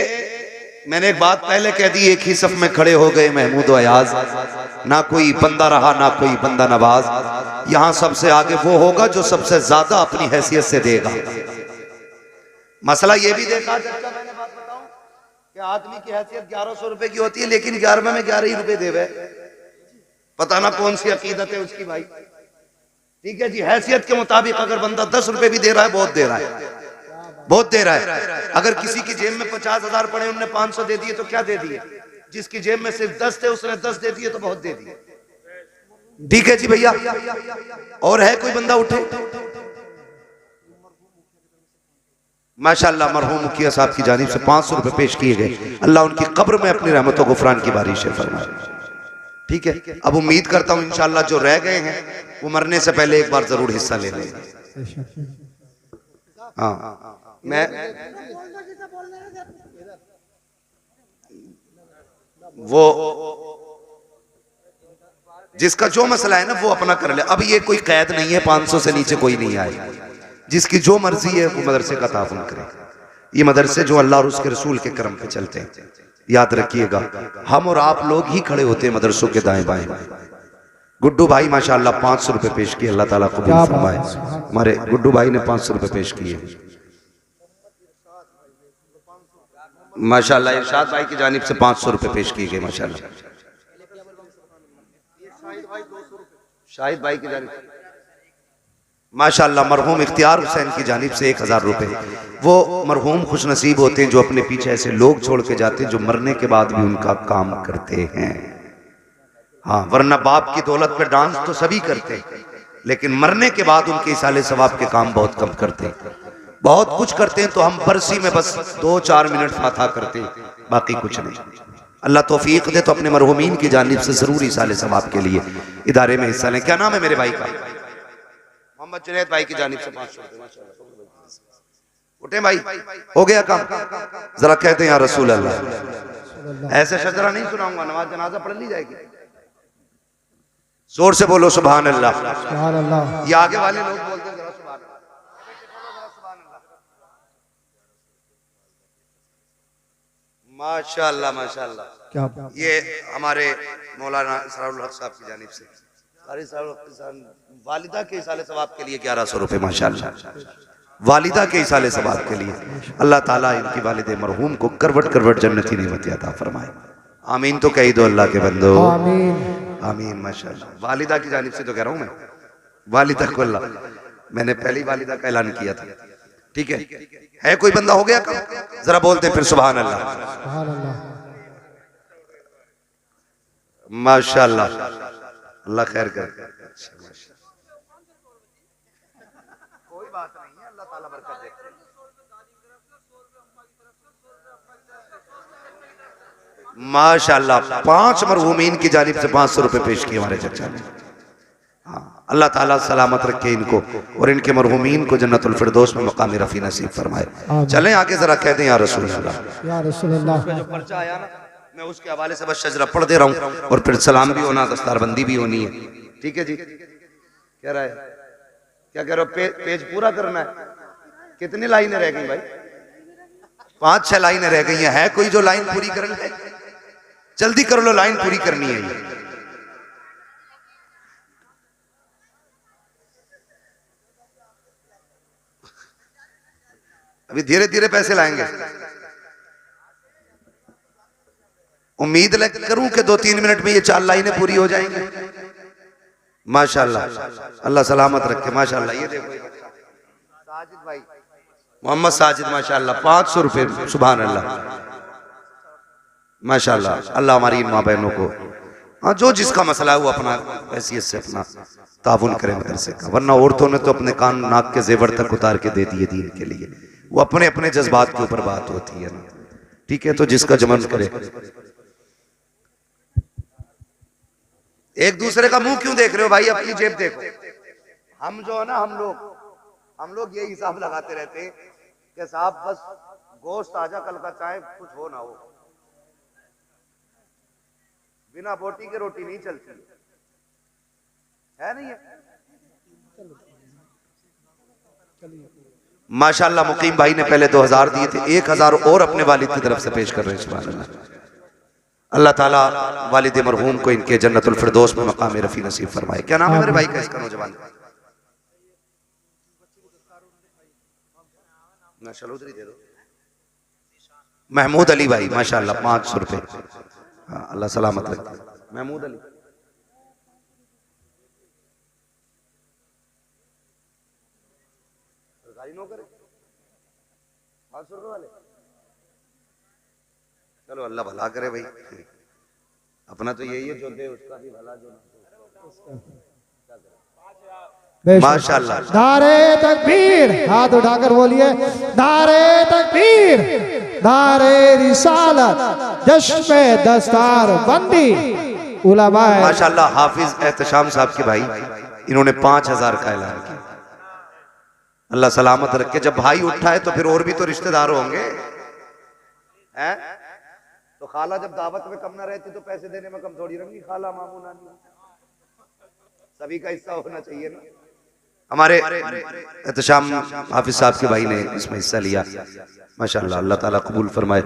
मैंने एक बात पहले कह दी। एक ही सफ में खड़े हो गए महमूद अयाज। ना कोई बंदा रहा ना कोई बंदा नवाज। यहां सबसे आगे वो होगा जो सबसे ज्यादा अपनी हैसियत से देगा। मसला ये भी देखा मैंने, बात बताऊं कि आदमी की हैसियत 1100 रुपए की होती है, लेकिन 11वें में 11 ही रुपए देवे। पता ना कौन सी अकीदत है उसकी भाई। ठीक है जी, हैसियत के मुताबिक अगर बंदा 10 रुपए भी दे रहा है, बहुत दे रहा है, बहुत दे रहा है। अगर किसी की जेब में 50,000 पड़े, उनने 500 दे दिए तो क्या दे दिए? जिसकी जेब में सिर्फ 10 थे उसने 10 दे दिए तो बहुत दे दिए। ठीक है जी भैया। और है कोई बंदा उठे? माशाअल्लाह मरहूम मुखिया साहब की जानिब से 500 रुपए पेश किए गए। अल्लाह उनकी कब्र में अपनी रहमतों गुफरान की बारिशें फरमाए। ठीक है, अब उम्मीद करता हूं इंशाअल्लाह जो रह गए हैं वो मरने से पहले एक बार जरूर हिस्सा ले लेंगे। हाँ मैं वो जिसका जो मसला है ना वो अपना कर ले। अब ये कोई कैद नहीं है, 500 से नीचे कोई नहीं आए। जिसकी जो मर्जी है वो मदरसे का ताउन करे। ये मदरसे जो अल्लाह और उसके रसूल के करम पे चलते हैं, याद रखिएगा। हम और आप लोग ही खड़े होते हैं मदरसों के दाएं बाएं। गुड्डू भाई माशाअल्लाह 500 रुपए पेश किए। अल्लाह ताला कबूल फरमाए। हमारे गुड्डू भाई ने 500 रुपए पेश किए माशाअल्लाह। इरशाद भाई की जानिब से 500 रुपए पेश किए गए माशाअल्लाह। शाहिद भाई की जानिब माशाअल्लाह। मरहूम इख्तियार हुसैन की जानिब से 1000 रुपए। वो मरहूम खुश नसीब होते हैं जो अपने पीछे ऐसे लोग छोड़ के जाते हैं जो मरने के बाद भी उनका काम करते हैं। हाँ, वरना बाप की दौलत पे डांस तो सभी करते हैं, लेकिन मरने के बाद उनके इसाले सवाब के काम बहुत कम करते हैं। बहुत कुछ करते हैं तो हम बरसी में बस 2-4 मिनट फाथा करते हैं, बाकी कुछ नहीं। अल्लाह तौफीक दे तो अपने मरहूमीन की जानिब से जरूर इसाले सवाब के लिए इदारे में हिस्सा लें। क्या नाम है मेरे भाई का? मोहम्मद जुनैद भाई की जानिब से 500 उठे भाई। हो गया काम। जरा कहते हैं या रसूल अल्लाह। ऐसे शजरा नहीं सुनाऊंगा, नमाज जनाजा पढ़ ली जाएगी। जोर से बोलो सुभान अल्लाह। सुभान अल्लाह। ये आगे वाले लोग बोलते हैं जरा सुभान अल्लाह। माशाअल्लाह माशाअल्लाह। क्या ये हमारे मौलाना इसरारुल हक साहब की जानिब से सारी वालिदा के इसाले सवाब के लिए 1100 रुपए माशाअल्लाह। वालिदा के इसाले सवाब के लिए अल्लाह ताला इनकी वालिदे मरहूम को करवट करवट जन्नती नेमत अता फरमाए। आमीन तो कही दो अल्लाह के बंदो, आमीन आमीन। माशाअल्लाह, वालिदा की जानिब से तो कह रहा हूं मैं, वालिदा को अल्लाह, मैंने पहली वालिदा का ऐलान किया था, ठीक है कोई बंदा हो गया कम? जरा बोलते फिर सुभान अल्लाह, सुभान अल्लाह। माशाअल्लाह, अल्लाह खैर करे। कोई बात नहीं है, अल्लाह ताला बरकत दे। माशाअल्लाह, 5 मरहूमीन की जानिब से 500 रुपए पेश किए हमारे चचा ने। हाँ, अल्लाह ताला सलामत रखे इनको और इनके मरहूमीन को जन्नतुल फिरदौस में मकाम रफी नसीब फरमाए। चलें आगे जरा कह दें या रसूल अल्लाह। या रसूल अल्लाह। जो पर्चा आया ना, मैं उसके हवाले से बस शजरा पढ़ दे रहा हूँ और फिर सलाम भी होना, दस्तारबंदी भी होनी है, ठीक है जी? कह रहा है, क्या कह रहे हो? पेज पूरा करना है? कितनी लाइनें रह गई भाई? 5-6 लाइनें रह गई हैं। है कोई जो लाइन पूरी करनी है? जल्दी कर लो, लाइन पूरी करनी है ये। अभी धीरे धीरे पैसे लाएंगे। उम्मीद करूं कि 2-3 मिनट में ये 4 लाइनें पूरी हो जाएंगी। माशाअल्लाह, अल्लाह सलामत रखे। माशाअल्लाह, ये देखो साजिद भाई, मोहम्मद साजिद, माशाअल्लाह 500 रुपए। सुभान अल्लाह, माशाअल्लाह। अल्लाह हमारी इन माँ बहनों को, हाँ, जो जिसका मसला है वो अपना हैसियत से अपना ताउन करे मदरसे का, वरना औरतों ने तो अपने कान नाक के जेवर तक उतार के दे दिए दीन के लिए। वो अपने अपने जज्बात के ऊपर बात होती है ना, ठीक है? तो जिसका जमन करे। एक दूसरे का मुंह क्यों देख रहे हो भाई? अपनी जेब देखो। हम जो है ना, हम लोग ये हिसाब लगाते रहते हैं कि साहब बस गोश्त ताजा, कल का चाहे कुछ हो ना हो, बिना बोटी के रोटी नहीं चलती है नहीं है? माशाअल्लाह, मुकीम भाई ने पहले 2000 दिए थे, 1000 और अपने वालिद की तरफ से पेश कर रहे हैं। सुभान अल्लाह, अल्लाह ताला वालिद मरहूम को इनके जन्नतुल फिरदौस में मकाम रफी नसीब फरमाए। क्या नाम है मेरे भाई का, इसका नौजवान? उधर दे दो। महमूद अली भाई, माशाअल्लाह 500 रुपए। हाँ, अल्लाह सलामत रखे। महमूद अली, सरकारी नौकर, 500 रुपए वाले। चलो अल्लाह भला करे भाई, अपना तो यही है, जो दे उसका भी भला, जो माशाअल्लाह। नारे तकबीर, हाथ उठाकर बोलिए नारे तकबीर, नारे रिसालत, जश्न दस्तार बंदी उलमा। माशाअल्लाह, हाफिज एहतशाम साहब के भाई, इन्होंने 5000 का ऐलान किया। अल्लाह सलामत रखे। जब भाई उठा है तो फिर और भी तो रिश्तेदार होंगे, हैं? तो खाला जब दावत में कम ना रहती तो पैसे देने में कम थोड़ी रंगी। खाला, मामू, नानी, सभी का हिस्सा होना चाहिए ना। हमारे एहतशाम हाफिज साहब के भाई ने इसमें हिस्सा लिया, माशाअल्लाह, अल्लाह ताला कबूल फरमाए।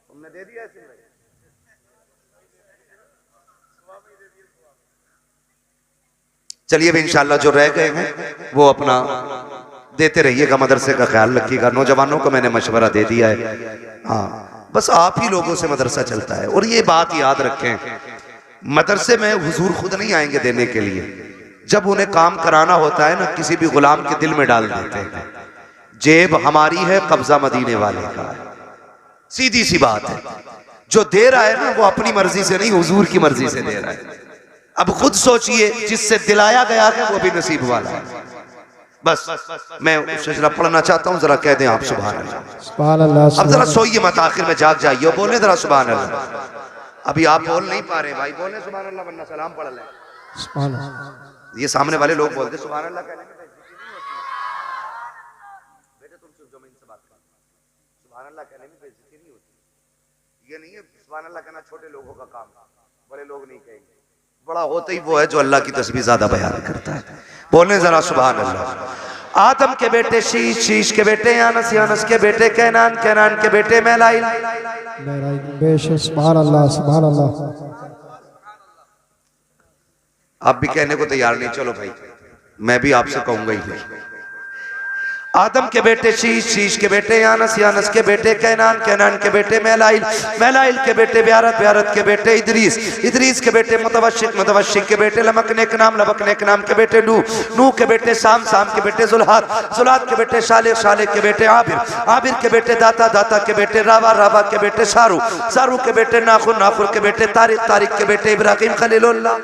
तुमने दे दिया ऐसे? चलिए भी इंशाअल्लाह जो रह गए हैं वो अपना देते रहिएगा, मदरसे का ख्याल रखिएगा। नौजवानों को मैंने मशवरा दे दिया है, हाँ, बस आप ही लोगों से मदरसा चलता है। और ये बात याद रखें, मदरसे में हुजूर खुद नहीं आएंगे देने के लिए। जब उन्हें काम कराना होता है ना, किसी भी गुलाम के दिल में डाल देते हैं। जेब हमारी है, कब्जा मदीने वाले का है, सीधी सी बात है। जो दे रहा है ना, वो अपनी मर्जी से नहीं, हुजूर की मर्जी से दे रहा है। अब खुद सोचिए, जिससे दिलाया गया है वो भी नसीब वाला है। बस मैं शजरा पढ़ना चाहता हूँ, जरा कह दें आप सुभान अल्लाह। सुभान अल्लाह। अब जरा सोइए मत, आखिर में जाग जाइए, बोले जरा सुभान अल्लाह। अभी आप बोल नहीं पा रहे भाई, बोले सुभान अल्लाह, वरना सलाम पढ़ लें। सुभान अल्लाह। ये सामने वाले लोग बोलते सुभान अल्लाह कहने में बेटे, तुम सिर्फ जो मैं इनसे बात करो, सुभान अल्लाह कहने में बेइज्जती नहीं होती। ये नहीं है सुभान अल्लाह कहना छोटे लोगों का काम, बड़े लोग नहीं कहेंगे। बड़ा होता ही वो है जो अल्लाह की तस्बीह ज्यादा बयान करता है। बोलने जरा सुभान अल्लाह। आदम के बेटे शीश, शीश के बेटे यानस, यानस के बेटे कैनान, कैनान के बेटे मैलाइल। सुभान अल्लाह, सुभान अल्लाह। आप भी कहने को तैयार नहीं, चलो भाई मैं भी आपसे कहूंगा ही। आदम के बेटे शीश, शीश के बेटे यानस, यानस के बेटे कैनान, कैनान के बेटे मैलाइल, मैलाइल के बेटे ब्यारत, ब्यारत के बेटे इदरीस, इदरीस के बेटे मुतवशिक, मुतवशिक के बेटे लमक नेक नाम, लमक नेक नाम के बेटे नूह, नूह के बेटे शाम, शाम के बेटे जुल्हात, जुल्हात के बेटे शाले, शाले के बेटे आबिर, आबिर के बेटे दाता, दाता के बेटे रावा, रावा के बेटे शारू, शारू के बेटे नाखुर, नाखुर के बेटे तारिक, तारिक के बेटे इब्राहिम खलीलुल्लाह,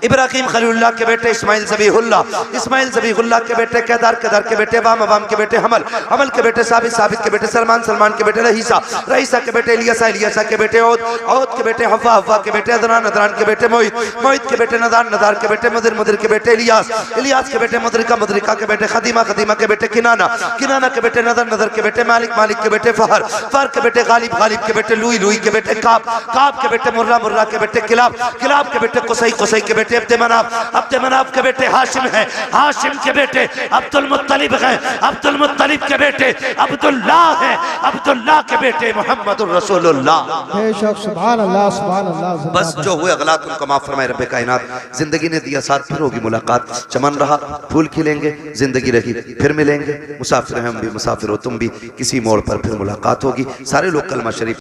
इब्राहिम खलीलुल्लाह के बेटे इस्माइल ज़बीहुल्लाह, इस्माइल ज़बीहुल्लाह के बेटे केदार, केदार के बेटे वाम, वाम के बेटे हमल, हमल के बेटे साबित, साबित के बेटे सलमान, सलमान के बेटे रहीसा, रहीसा के बेटे इलियासा, इलियासा के बेटे औद, औद के बेटे हव्वा, हव्वा के बेटे अदनान, अदनान के बेटे मोहित, मोहित के बेटे नदार, नदार के बेटे मुदिर, मुदिर के बेटे इलियास, इलियास के बेटे मुदरिका, मुदरिका के बेटे खदीमा, खदीमा के बेटे किनाना, किनाना के बेटे नदर, नदर के बेटे मालिक, मालिक के बेटे फहर, फहर के बेटे गालिब, गालिब के बेटे लुई, लुई के बेटे काब, काब के बेटे मुर्रा, मुर्रा के बेटे किलाब, किलाब के बेटे कुसई, कुसई के बेटे अब्द मनाफ, अब्द मनाफ के बेटे हाशिम है, हाशिम के बेटे अब्दुल मुत्तलिब है, अब्दुल मुत्तलिब के बेटे अब्दुल्लाह है, अब्दुल्लाह के बेटे मोहम्मदुर रसूलुल्लाह। बेशक सुभान अल्लाह, सुभान अल्लाह। बस जो हुए अगलात उनको माफ फरमाए रब्बे कायनात। जिंदगी ने दिया साथ, फिर होगी मुलाकात, चमन रहा फूल खिलेंगे, जिंदगी रही फिर मिलेंगे, मुसाफिर हैं हम भी, मुसाफिर हो तुम भी, किसी मोड़ पर फिर मुलाकात होगी। सारे लोग कलमा शरीफ